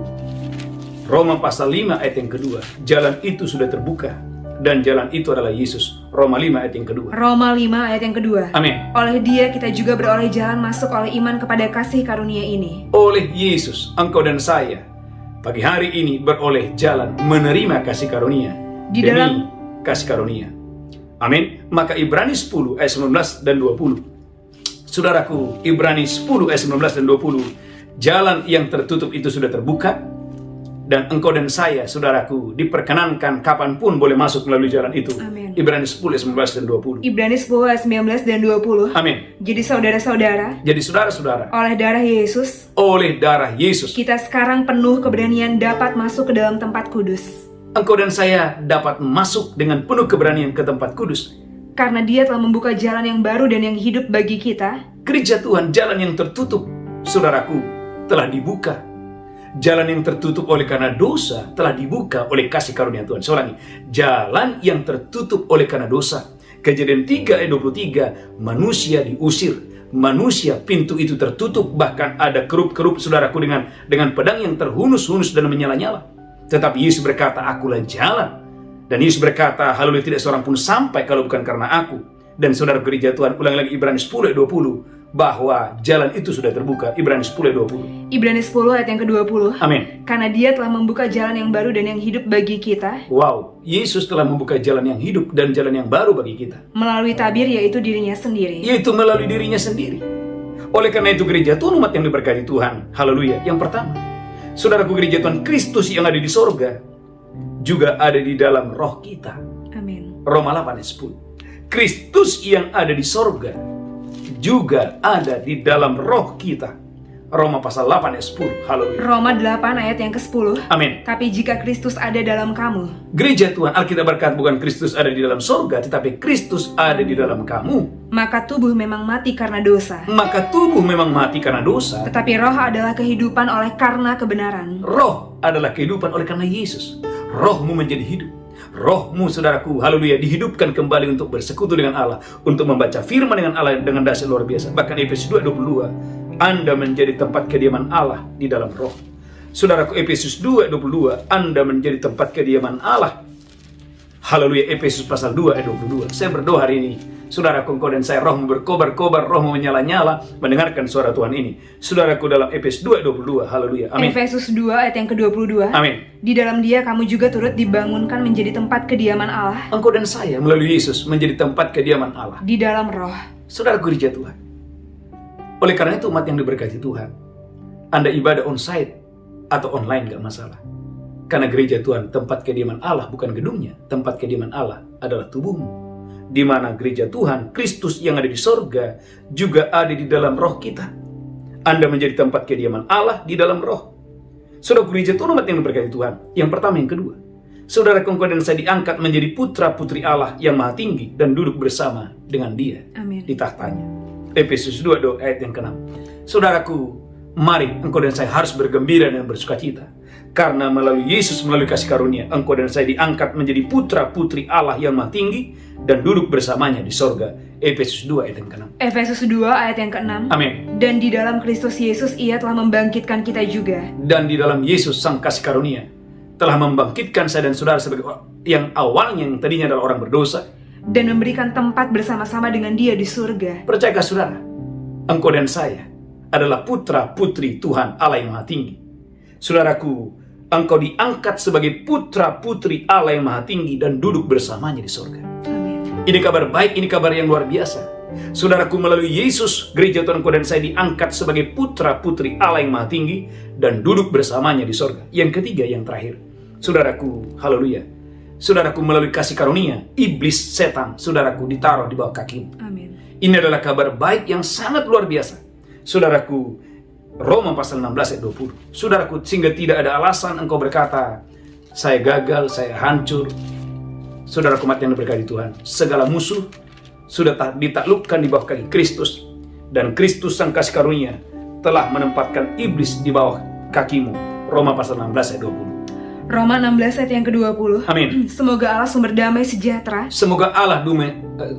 Roma pasal 5 ayat yang kedua, jalan itu sudah terbuka, dan jalan itu adalah Yesus. Roma 5 ayat yang kedua. Roma 5 ayat yang kedua. Amin. Oleh Dia kita juga beroleh jalan masuk oleh iman kepada kasih karunia ini. Oleh Yesus, engkau dan saya pagi hari ini beroleh jalan menerima kasih karunia Di demi dalam- kasih karunia. Amin. Maka Ibrani 10 ayat 19 dan 20. Saudaraku, Ibrani 10 ayat 19 dan 20, jalan yang tertutup itu sudah terbuka, dan engkau dan saya, saudaraku, diperkenankan kapanpun boleh masuk melalui jalan itu. Amin. Ibrani 10 ayat 19 dan 20. Ibrani 10 ayat 19 dan 20. Amin. Jadi saudara-saudara, Jadi saudara-saudara, oleh darah Yesus, oleh darah Yesus, kita sekarang penuh keberanian dapat masuk ke dalam tempat kudus. engkau dan saya dapat masuk dengan penuh keberanian ke tempat kudus. Karena Dia telah membuka jalan yang baru dan yang hidup bagi kita. Gereja Tuhan, jalan yang tertutup, saudaraku, telah dibuka. Jalan yang tertutup oleh karena dosa telah dibuka oleh kasih karunia Tuhan. Saya ulangi, jalan yang tertutup oleh karena dosa. Kejadian 3 ayat 23, manusia diusir. Manusia, pintu itu tertutup, bahkan ada kerup-kerup, saudaraku, dengan pedang yang terhunus-hunus dan menyala-nyala. Tetapi Yesus berkata, akulah jalan. Dan Yesus berkata, haleluya, tidak seorang pun sampai kalau bukan karena aku. Dan saudara gereja Tuhan, ulang lagi Ibrani 10 ayat 20, bahwa jalan itu sudah terbuka. Ibrani 10 ayat 20. Ibrani 10 ayat yang ke-20. Amin. Karena Dia telah membuka jalan yang baru dan yang hidup bagi kita. Wow, Yesus telah membuka jalan yang hidup dan jalan yang baru bagi kita, Melalui tabir, yaitu dirinya sendiri. yaitu melalui dirinya sendiri. Oleh karena itu gereja Tuhan, umat yang diberkati Tuhan, haleluya. Yang pertama, saudaraku, gereja Tuhan, Kristus yang ada di sorga juga ada di dalam roh kita. Amin. Roma 8 ayat 10. Kristus yang ada di sorga juga ada di dalam roh kita. Roma pasal 8 ayat 10. Haleluya. Roma 8 ayat yang ke-10. Amin. Tapi jika Kristus ada dalam kamu, Gereja Tuhan, Alkitab berkata bukan Kristus ada di dalam sorga, tetapi Kristus ada di dalam kamu. maka tubuh memang mati karena dosa. Maka tubuh memang mati karena dosa. Tetapi roh adalah kehidupan oleh karena kebenaran. Roh adalah kehidupan oleh karena Yesus. Rohmu menjadi hidup. Rohmu, saudaraku, haleluya, dihidupkan kembali untuk bersekutu dengan Allah, untuk membaca firman dengan Allah dengan dahsyat luar biasa. Bahkan Efesus 2:22, Anda menjadi tempat kediaman Allah di dalam roh. Saudaraku, Efesus 2:22, Anda menjadi tempat kediaman Allah. Haleluya, Efesus pasal 2 ayat 22. Saya berdoa hari ini, saudaraku, engkau dan saya, rohmu berkobar-kobar, rohmu menyala-nyala, mendengarkan suara Tuhan ini. Saudaraku, dalam Efesus 2 ayat 22, haleluya, amin. Efesus 2 ayat yang ke-22. Amin. Di dalam Dia kamu juga turut dibangunkan menjadi tempat kediaman Allah Engkau dan saya melalui Yesus menjadi tempat kediaman Allah. di dalam roh. Saudaraku gereja Tuhan. Oleh karena itu, umat yang diberkati Tuhan, Anda ibadah onsite atau online gak masalah. Karena gereja Tuhan tempat kediaman Allah bukan gedungnya. Tempat kediaman Allah adalah tubuhmu. Di mana gereja Tuhan, Kristus yang ada di sorga juga ada di dalam roh kita. Anda menjadi tempat kediaman Allah di dalam roh. Saudara gereja Tuhan, umat yang diberkati Tuhan. Yang pertama, yang kedua, saudara, engkau dan saya diangkat menjadi putra putri Allah yang maha tinggi dan duduk bersama dengan Dia Amin. di tahtanya. Efesus 2 ayat yang ke-6. Saudaraku, mari engkau dan saya harus bergembira dan bersukacita. Karena melalui Yesus, melalui kasih karunia, engkau dan saya diangkat menjadi putra putri Allah yang maha tinggi dan duduk bersamanya di sorga. Efesus 2 ayat yang ke-6. Efesus 2 ayat yang ke-6. Amin. Dan di dalam Kristus Yesus Ia telah membangkitkan kita juga. Dan di dalam Yesus sang kasih karunia telah membangkitkan saya dan saudara sebagai yang awalnya yang tadinya adalah orang berdosa, Dan memberikan tempat bersama-sama dengan Dia di surga. percayakah saudara, engkau dan saya adalah putra putri Tuhan Allah yang maha tinggi. Saudaraku, engkau diangkat sebagai putra putri Allah yang maha tinggi dan duduk bersamanya di sorga. Amin. Ini kabar baik, ini kabar yang luar biasa. Saudaraku, melalui Yesus, gereja Tuhan, engkau dan saya diangkat sebagai putra putri Allah yang maha tinggi dan duduk bersamanya di sorga. Yang ketiga, yang terakhir, saudaraku, haleluya, saudaraku, melalui kasih karunia, iblis, setan, saudaraku, ditaruh di bawah kakimu. Amin. Ini adalah kabar baik yang sangat luar biasa. Saudaraku, Roma pasal 16 ayat 20. Saudaraku, sehingga tidak ada alasan engkau berkata, saya gagal, saya hancur. Saudaraku umat yang diberkati Tuhan, segala musuh sudah ditaklukkan di bawah kaki Kristus, dan Kristus sang kasih karunia telah menempatkan iblis di bawah kakimu. Roma pasal 16 ayat 20. Roma 16 ayat yang ke-20. Amin. Semoga Allah sumber damai sejahtera Semoga Allah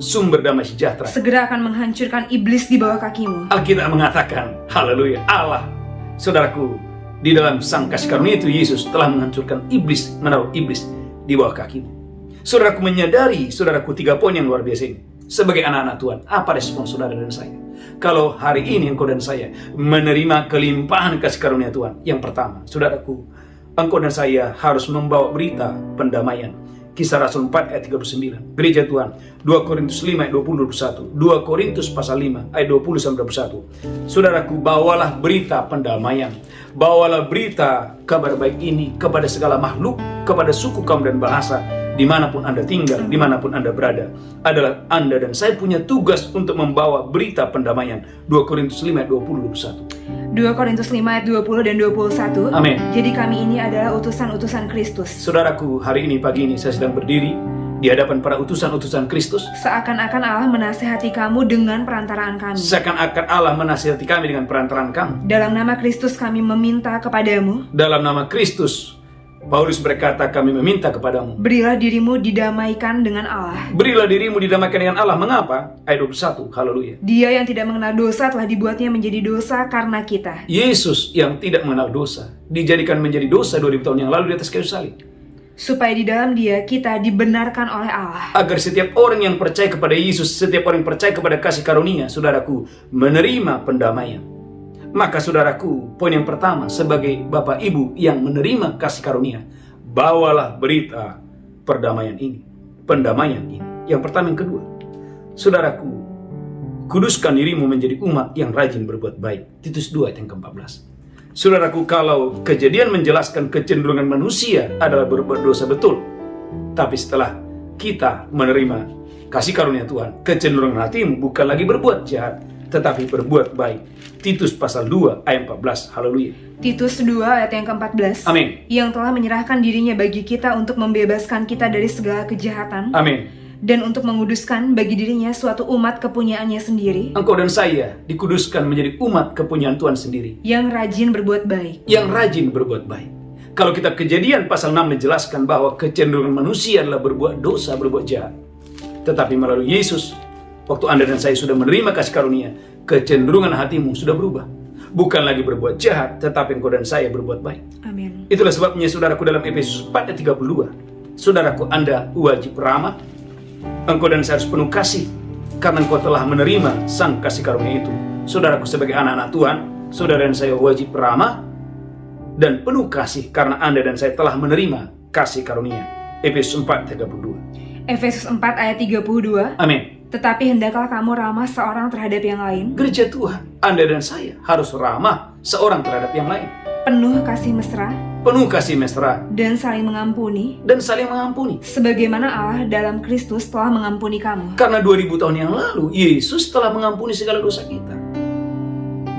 sumber damai sejahtera segera akan menghancurkan iblis di bawah kakimu. Alkitab mengatakan, haleluya, Allah, saudaraku, di dalam sang kasih karunia itu Yesus telah menghancurkan iblis, menaruh iblis di bawah kakimu. Saudaraku menyadari, saudaraku, 3 poin yang luar biasa ini. Sebagai anak-anak Tuhan, apa respon saudara dan saya? Kalau hari ini engkau dan saya menerima kelimpahan kasih karunia Tuhan, yang pertama, saudaraku, engkau dan saya harus membawa berita pendamaian. Kisah Rasul 4 ayat 39. Gereja Tuhan, 2 Korintus 5 ayat 20-21. 2 Korintus pasal 5 ayat 20-21. Saudaraku, bawalah berita pendamaian. Bawalah berita kabar baik ini kepada segala makhluk, kepada suku, kaum, dan bahasa. Dimanapun Anda tinggal, dimanapun Anda berada, adalah Anda dan saya punya tugas untuk membawa berita pendamaian. 2 Korintus 5 ayat 20-21. 2 Korintus 5 ayat 20 dan 21. Amin. Jadi kami ini adalah utusan-utusan Kristus. Saudaraku, hari ini, pagi ini, saya sedang berdiri di hadapan para utusan-utusan Kristus. Seakan-akan Allah menasihati kamu dengan perantaraan kami. Seakan-akan Allah menasihati kami dengan perantaraan kamu. Dalam nama Kristus kami meminta kepadamu. Dalam nama Kristus, Paulus berkata, kami meminta kepadamu. Berilah dirimu didamaikan dengan Allah. Berilah dirimu didamaikan dengan Allah. Mengapa? Ayat 21, haleluya. Dia yang tidak mengenal dosa telah dibuatnya menjadi dosa karena kita. Yesus yang tidak mengenal dosa dijadikan menjadi dosa 2000 tahun yang lalu di atas kayu salib, Supaya di dalam dia kita dibenarkan oleh Allah. agar setiap orang yang percaya kepada Yesus, setiap orang yang percaya kepada kasih karunia, saudaraku, menerima pendamaian. Maka saudaraku, poin yang pertama, sebagai bapak ibu yang menerima kasih karunia, bawalah berita perdamaian ini, pendamaian ini. Yang pertama. Yang kedua, saudaraku, kuduskan dirimu menjadi umat yang rajin berbuat baik. Titus 2 ayat yang ke-14. Saudaraku, kalau Kejadian menjelaskan kecenderungan manusia adalah berbuat dosa, betul. Tapi setelah kita menerima kasih karunia Tuhan, kecenderungan hatimu bukan lagi berbuat jahat, tetapi berbuat baik. Titus pasal 2 ayat 14. Haleluya. Titus 2 ayat yang ke-14. Amin. Yang telah menyerahkan dirinya bagi kita untuk membebaskan kita dari segala kejahatan. Amin. Dan untuk menguduskan bagi dirinya suatu umat kepunyaannya sendiri. Engkau dan saya dikuduskan menjadi umat kepunyaan Tuhan sendiri, Yang rajin berbuat baik. yang rajin berbuat baik. Kalau kita Kejadian pasal 6 menjelaskan bahwa kecenderungan manusia adalah berbuat dosa, berbuat jahat. Tetapi melalui Yesus, waktu Anda dan saya sudah menerima kasih karunia, kecenderungan hatimu sudah berubah. Bukan lagi berbuat jahat, tetapi engkau dan saya berbuat baik. Amin. Itulah sebabnya saudaraku, dalam Efesus 4 ayat 32, saudaraku, Anda wajib ramah. Engkau dan saya harus penuh kasih, karena engkau telah menerima sang kasih karunia itu. Saudaraku, sebagai anak-anak Tuhan, saudara dan saya wajib ramah dan penuh kasih, karena Anda dan saya telah menerima kasih karunia. Efesus 4 ayat 32. Efesus 4 ayat 32. Amin. Tetapi hendaklah kamu ramah seorang terhadap yang lain, Gereja Tuhan, Anda dan saya harus ramah seorang terhadap yang lain, penuh kasih mesra, penuh kasih mesra, dan saling mengampuni, dan saling mengampuni. sebagaimana Allah dalam Kristus telah mengampuni kamu. Karena 2000 tahun yang lalu, Yesus telah mengampuni segala dosa kita.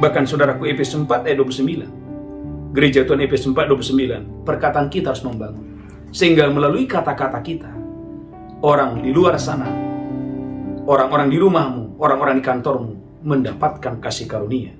Bahkan saudaraku, Efesus 4 ayat 29. Gereja Tuhan, Efesus 4 29. Perkataan kita harus membangun. Sehingga melalui kata-kata kita, orang di luar sana, orang-orang di rumahmu, orang-orang di kantormu, mendapatkan kasih karunia.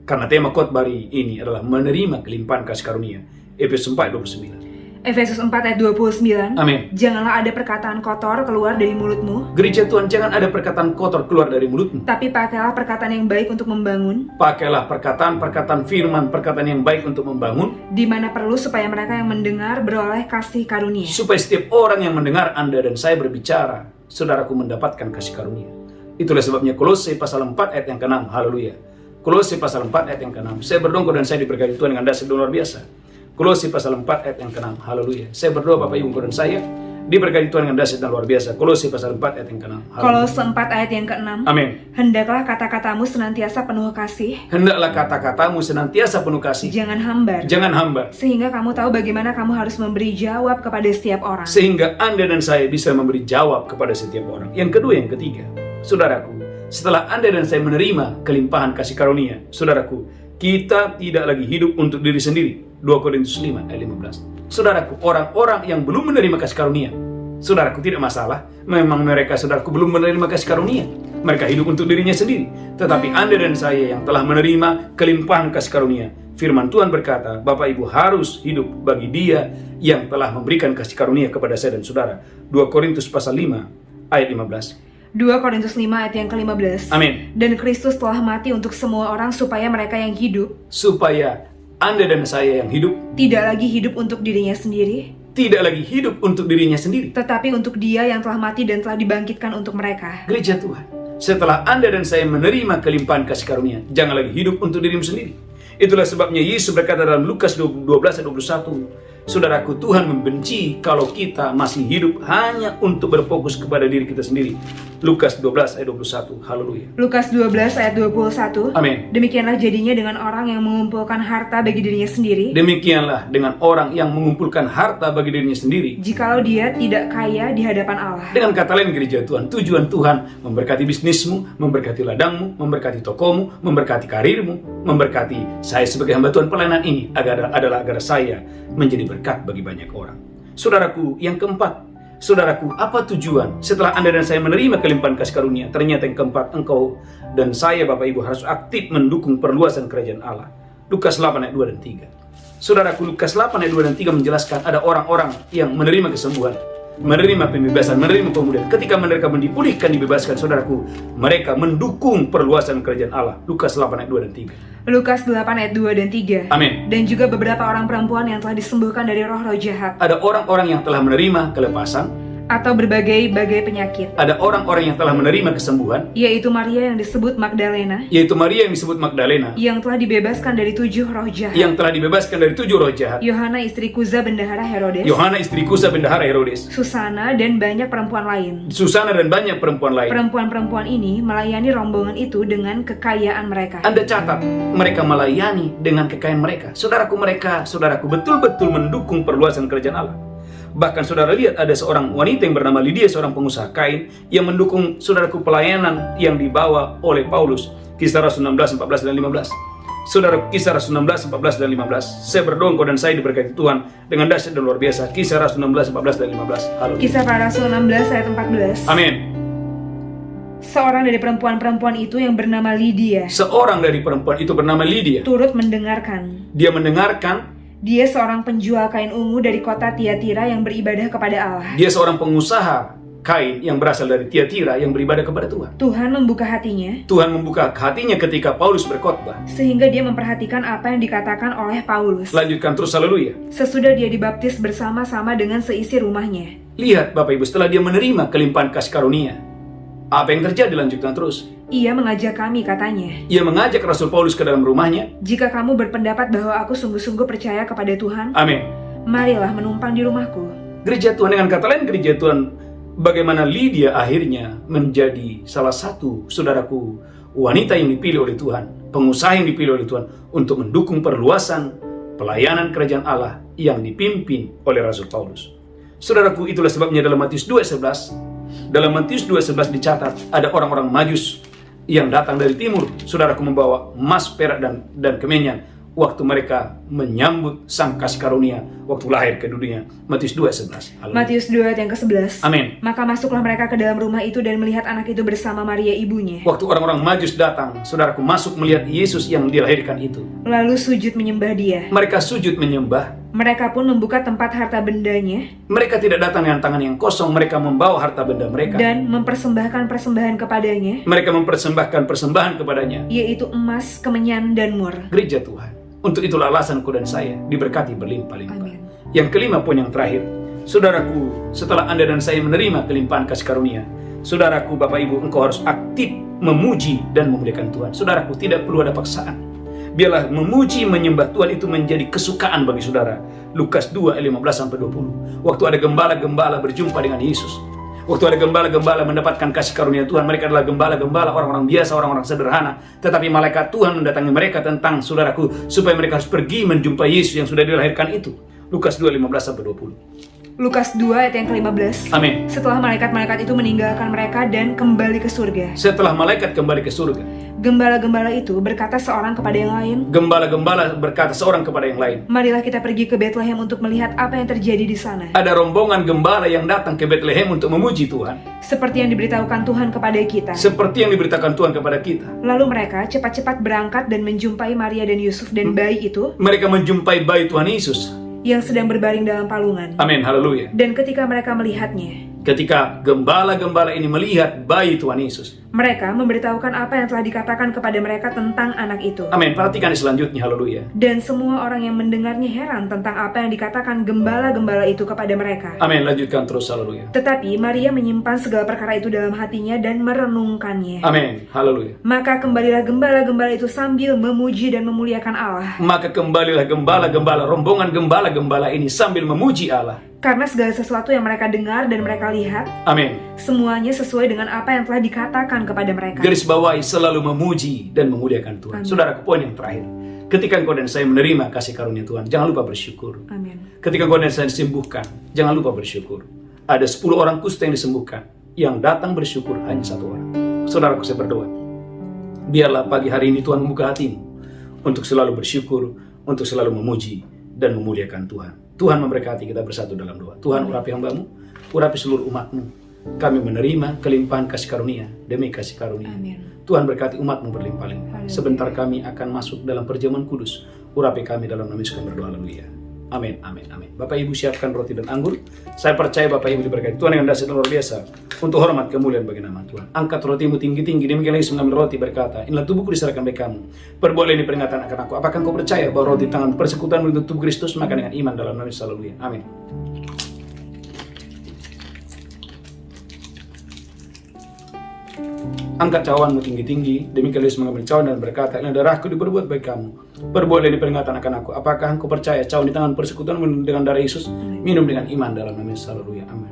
Karena tema khotbah ini adalah menerima kelimpahan kasih karunia. Efesus 4 29. Efesus 4 ayat 29. Amin. Janganlah ada perkataan kotor keluar dari mulutmu, Gereja Tuhan, jangan ada perkataan kotor keluar dari mulutmu. tapi pakailah perkataan yang baik untuk membangun, Pakailah perkataan firman, perkataan yang baik untuk membangun, di mana perlu supaya mereka yang mendengar beroleh kasih karunia. supaya setiap orang yang mendengar Anda dan saya berbicara, saudaraku, mendapatkan kasih karunia. Itulah sebabnya Kolose pasal 4 ayat yang ke-6. Haleluya. Kolose pasal 4 ayat yang ke-6. Saya berdoa dan saya diberkati Tuhan dengan dasar luar biasa. Kolose pasal 4 ayat yang ke-6. Haleluya. Saya berdoa Bapak Ibu dan saya diberkati Tuhan dengan dasar dan luar biasa. Kolose pasal 4 ayat yang ke-6. Kolose 4 ayat yang ke-6. Amin. Hendaklah kata-katamu senantiasa penuh kasih, Hendaklah kata-katamu senantiasa penuh kasih. jangan hambar, Jangan hambar. sehingga kamu tahu bagaimana kamu harus memberi jawab kepada setiap orang. Sehingga Anda dan saya bisa memberi jawab kepada setiap orang. Yang kedua, yang ketiga, saudaraku, setelah Anda dan saya menerima kelimpahan kasih karunia, saudaraku, kita tidak lagi hidup untuk diri sendiri. 2 Korintus 5 ayat 15. Saudaraku, orang-orang yang belum menerima kasih karunia, saudaraku tidak masalah. Memang mereka, saudaraku, belum menerima kasih karunia. Mereka hidup untuk dirinya sendiri. Tetapi Anda dan saya yang telah menerima kelimpahan kasih karunia, firman Tuhan berkata, Bapak Ibu harus hidup bagi Dia yang telah memberikan kasih karunia kepada saya dan saudara. 2 Korintus pasal 5 ayat 15. 2 Korintus 5 ayat yang ke-15. Amin. Dan Kristus telah mati untuk semua orang supaya mereka yang hidup, Supaya Anda dan saya yang hidup tidak lagi hidup untuk dirinya sendiri, tidak lagi hidup untuk dirinya sendiri, tetapi untuk Dia yang telah mati dan telah dibangkitkan untuk mereka. gereja Tuhan. Setelah Anda dan saya menerima kelimpahan kasih karunia, jangan lagi hidup untuk dirimu sendiri. Itulah sebabnya Yesus berkata dalam Lukas 12 ayat 21, saudaraku, Tuhan membenci kalau kita masih hidup hanya untuk berfokus kepada diri kita sendiri. Lukas 12 ayat 21. Haleluya. Lukas 12 ayat 21. Amin. Demikianlah jadinya dengan orang yang mengumpulkan harta bagi dirinya sendiri, Demikianlah dengan orang yang mengumpulkan harta bagi dirinya sendiri, jikalau dia tidak kaya di hadapan Allah. Dengan kata lain, gereja Tuhan, tujuan Tuhan memberkati bisnismu, memberkati ladangmu, memberkati tokomu, memberkati karirmu, memberkati saya sebagai hamba Tuhan pelayanan ini adalah agar saya menjadi berkat bagi banyak orang. Saudaraku, yang keempat, saudaraku, apa tujuan setelah Anda dan saya menerima kelimpahan kasih karunia? Ternyata yang keempat, engkau dan saya, Bapak Ibu, harus aktif mendukung perluasan kerajaan Allah. Lukas 8 ayat 2 dan 3. Saudaraku, Lukas 8 ayat 2 dan 3 menjelaskan ada orang-orang yang menerima kesembuhan, menerima pembebasan, menerima pemulihan. Ketika mereka dipulihkan, dibebaskan, saudaraku, mereka mendukung perluasan kerajaan Allah. Lukas 8 ayat 2 dan 3. Lukas 8 ayat 2 dan 3. Amin. Dan juga beberapa orang perempuan yang telah disembuhkan dari roh-roh jahat Ada orang-orang yang telah menerima kelepasan, atau berbagai-bagai penyakit, ada orang-orang yang telah menerima kesembuhan, yaitu Maria yang disebut Magdalena, yaitu Maria yang disebut Magdalena, yang telah dibebaskan dari 7 roh jahat, yang telah dibebaskan dari 7 roh jahat, Yohana istri Kuza bendahara Herodes, Yohana istri Kusa bendahara Herodes, Susana, dan banyak perempuan lain. Susana, dan banyak perempuan lain. Perempuan-perempuan ini melayani rombongan itu dengan kekayaan mereka. Anda catat, mereka melayani dengan kekayaan mereka. Saudaraku, betul-betul mendukung perluasan kerajaan Allah. Bahkan saudara lihat ada seorang wanita yang bernama Lydia, seorang pengusaha kain, yang mendukung, saudaraku, pelayanan yang dibawa oleh Paulus. Kisah Rasul 16, 14 dan 15. Saudara, Kisah Rasul 16, 14 dan 15. Saya berdoa engkau dan saya diberkati Tuhan dengan dahsyat dan luar biasa. Kisah Rasul 16, 14 dan 15. Haleluya. Kisah para Rasul 16 ayat 14. Amin. Seorang dari perempuan-perempuan itu yang bernama Lydia Seorang dari perempuan itu bernama Lydia. turut mendengarkan. Dia mendengarkan. Dia seorang penjual kain ungu dari kota Tiatira yang beribadah kepada Allah. Dia seorang pengusaha kain yang berasal dari Tiatira yang beribadah kepada Tuhan. Tuhan membuka hatinya Tuhan membuka hatinya ketika Paulus berkhotbah. sehingga dia memperhatikan apa yang dikatakan oleh Paulus. Lanjutkan terus, haleluya. Sesudah dia dibaptis bersama-sama dengan seisi rumahnya. Lihat Bapak Ibu, setelah dia menerima kelimpahan kasih karunia, apa yang terjadi? Lanjutkan terus. Ia mengajak kami, katanya, Ia mengajak Rasul Paulus ke dalam rumahnya. jika kamu berpendapat bahwa aku sungguh-sungguh percaya kepada Tuhan, Amin. marilah menumpang di rumahku. Gereja Tuhan, dengan kata lain, gereja Tuhan, bagaimana Lydia akhirnya menjadi salah satu, saudaraku, wanita yang dipilih oleh Tuhan, pengusaha yang dipilih oleh Tuhan untuk mendukung perluasan pelayanan kerajaan Allah yang dipimpin oleh Rasul Paulus. Saudaraku, itulah sebabnya dalam Matius 2:11, dalam Matius 2:11 dicatat ada orang-orang Majus yang datang dari timur, saudaraku, membawa emas, perak dan kemenyan waktu mereka menyambut sang kasih karunia waktu lahir ke dunia. Matius 2:11. Matius 2 ayat yang ke-11. Amin. Maka masuklah mereka ke dalam rumah itu dan melihat anak itu bersama Maria ibunya. Waktu orang-orang Majus datang, saudaraku, masuk melihat Yesus yang dilahirkan itu, Lalu sujud menyembah dia. mereka sujud menyembah. Mereka pun membuka tempat harta bendanya Mereka tidak datang dengan tangan yang kosong, mereka membawa harta benda mereka. dan mempersembahkan persembahan kepadanya, Mereka mempersembahkan persembahan kepadanya, yaitu emas, kemenyan, dan mur. gereja Tuhan. Untuk itulah alasanku dan saya diberkati berlimpah-limpah. Amin. Yang kelima, poin yang terakhir, saudaraku, setelah Anda dan saya menerima kelimpahan kasih karunia, saudaraku, Bapak Ibu, engkau harus aktif memuji dan memuliakan Tuhan. Saudaraku, tidak perlu ada paksaan. Biarlah memuji, menyembah Tuhan itu menjadi kesukaan bagi saudara. Lukas 2 ayat 15-20. Waktu ada gembala-gembala berjumpa dengan Yesus, waktu ada gembala-gembala mendapatkan kasih karunia Tuhan, mereka adalah gembala-gembala, orang-orang biasa, orang-orang sederhana. Tetapi malaikat Tuhan mendatangi mereka tentang, saudaraku, supaya mereka harus pergi menjumpai Yesus yang sudah dilahirkan itu. Lukas 2 15-20. Lukas 2 ayat yang ke-15. Amin. Setelah malaikat-malaikat itu meninggalkan mereka dan kembali ke surga, Setelah malaikat kembali ke surga, gembala-gembala itu berkata seorang kepada yang lain, gembala-gembala berkata seorang kepada yang lain. marilah kita pergi ke Bethlehem untuk melihat apa yang terjadi di sana. Ada rombongan gembala yang datang ke Bethlehem untuk memuji Tuhan. Seperti yang diberitahukan Tuhan kepada kita. Seperti yang diberitakan Tuhan kepada kita. Lalu mereka cepat-cepat berangkat dan menjumpai Maria dan Yusuf dan bayi itu Mereka menjumpai bayi Tuhan Yesus. yang sedang berbaring dalam palungan. Amin, haleluya. Dan ketika mereka melihatnya, Ketika gembala-gembala ini melihat bayi Tuhan Yesus, mereka memberitahukan apa yang telah dikatakan kepada mereka tentang anak itu. amin. Perhatikan selanjutnya, haleluya. Dan semua orang yang mendengarnya heran tentang apa yang dikatakan gembala-gembala itu kepada mereka. Amin, lanjutkan terus, haleluya. Tetapi Maria menyimpan segala perkara itu dalam hatinya dan merenungkannya. Amin, haleluya. Maka kembalilah gembala-gembala itu sambil memuji dan memuliakan Allah. Maka kembalilah gembala-gembala, rombongan gembala-gembala ini sambil memuji Allah. Karena segala sesuatu yang mereka dengar dan mereka lihat, Amin. semuanya sesuai dengan apa yang telah dikatakan kepada mereka. Garis bawahi selalu memuji dan memuliakan Tuhan. Amin. Saudara, poin yang terakhir. Ketika engkau dan saya menerima kasih karunia Tuhan, jangan lupa bersyukur. Amin. Ketika engkau dan saya disembuhkan, jangan lupa bersyukur. Ada 10 orang kusta yang disembuhkan. Yang datang bersyukur hanya 1 orang. Saudaraku, saya berdoa. Biarlah pagi hari ini Tuhan membuka hatimu untuk selalu bersyukur, untuk selalu memuji dan memuliakan Tuhan. Tuhan memberkati kita bersatu dalam doa. Tuhan, urapi hamba-Mu, urapi seluruh umat-Mu. Kami menerima kelimpahan kasih karunia demi kasih karunia. Amin. Tuhan berkati umat-Mu berlimpah-limpah. Haleluya. Sebentar kami akan masuk dalam perjamuan kudus. Urapi kami dalam nama Yesus kami berdoa, haleluya. Amin, amin, amin. Bapak Ibu siapkan roti dan anggur. Saya percaya Bapak Ibu diberkati Tuhan yang dahsyat dan luar biasa. Untuk hormat kemuliaan bagi nama Tuhan. Angkat rotimu tinggi-tinggi. Demikian Yesus mengambil roti berkata, inilah tubuhku diserahkan bagi kamu. Perbuatan ini peringatan akan aku. Apakah engkau percaya bahwa roti tangan persekutuan untuk tubuh Kristus? Maka dengan iman dalam nama Yesus, haleluya. Amin. Angkat cawanmu tinggi-tinggi. Demikian Yesus mengambil cawan dan berkata, ini darahku diperbuat bagi kamu. Perbuatan ini peringatan akan aku. Apakah engkau percaya cawan di tangan persekutuan dengan darah Yesus? Minum dengan iman dalam nama Yesus, haleluya. Amin.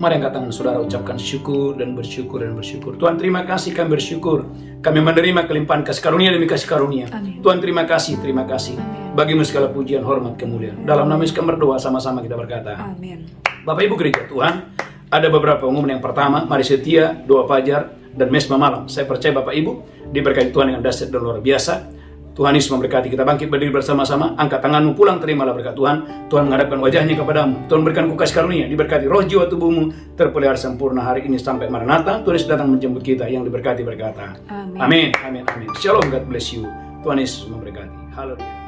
Mari angkat tangan saudara, ucapkan syukur dan bersyukur dan bersyukur. Tuhan, terima kasih, kami bersyukur. Kami menerima kelimpahan kasih karunia demi kasih karunia. Amin. Tuhan, terima kasih, terima kasih. Amin. Bagimu segala pujian, hormat, kemuliaan. Dalam nama Yesus kami berdoa, sama-sama kita berkata. Amin. Bapak Ibu gereja Tuhan, ada beberapa pengumuman. Yang pertama, mari setia, doa fajar, dan mesbah malam. Saya percaya Bapak Ibu diberkati Tuhan dengan dahsyat dan luar biasa. Tuhan Yesus memberkati kita. Bangkit berdiri bersama-sama. Angkat tanganmu, pulang terimalah berkat Tuhan. Tuhan menghadapkan wajahnya kepadamu. Tuhan berikan kasih karunia. Diberkati roh jiwa tubuhmu terpelihara sempurna hari ini sampai Maranatha. Tuhan Yesus datang menjemput kita. Yang diberkati berkata. Amin. Amin. Amin. Amin. Shalom. God bless you. Tuhan Yesus memberkati. Haleluya.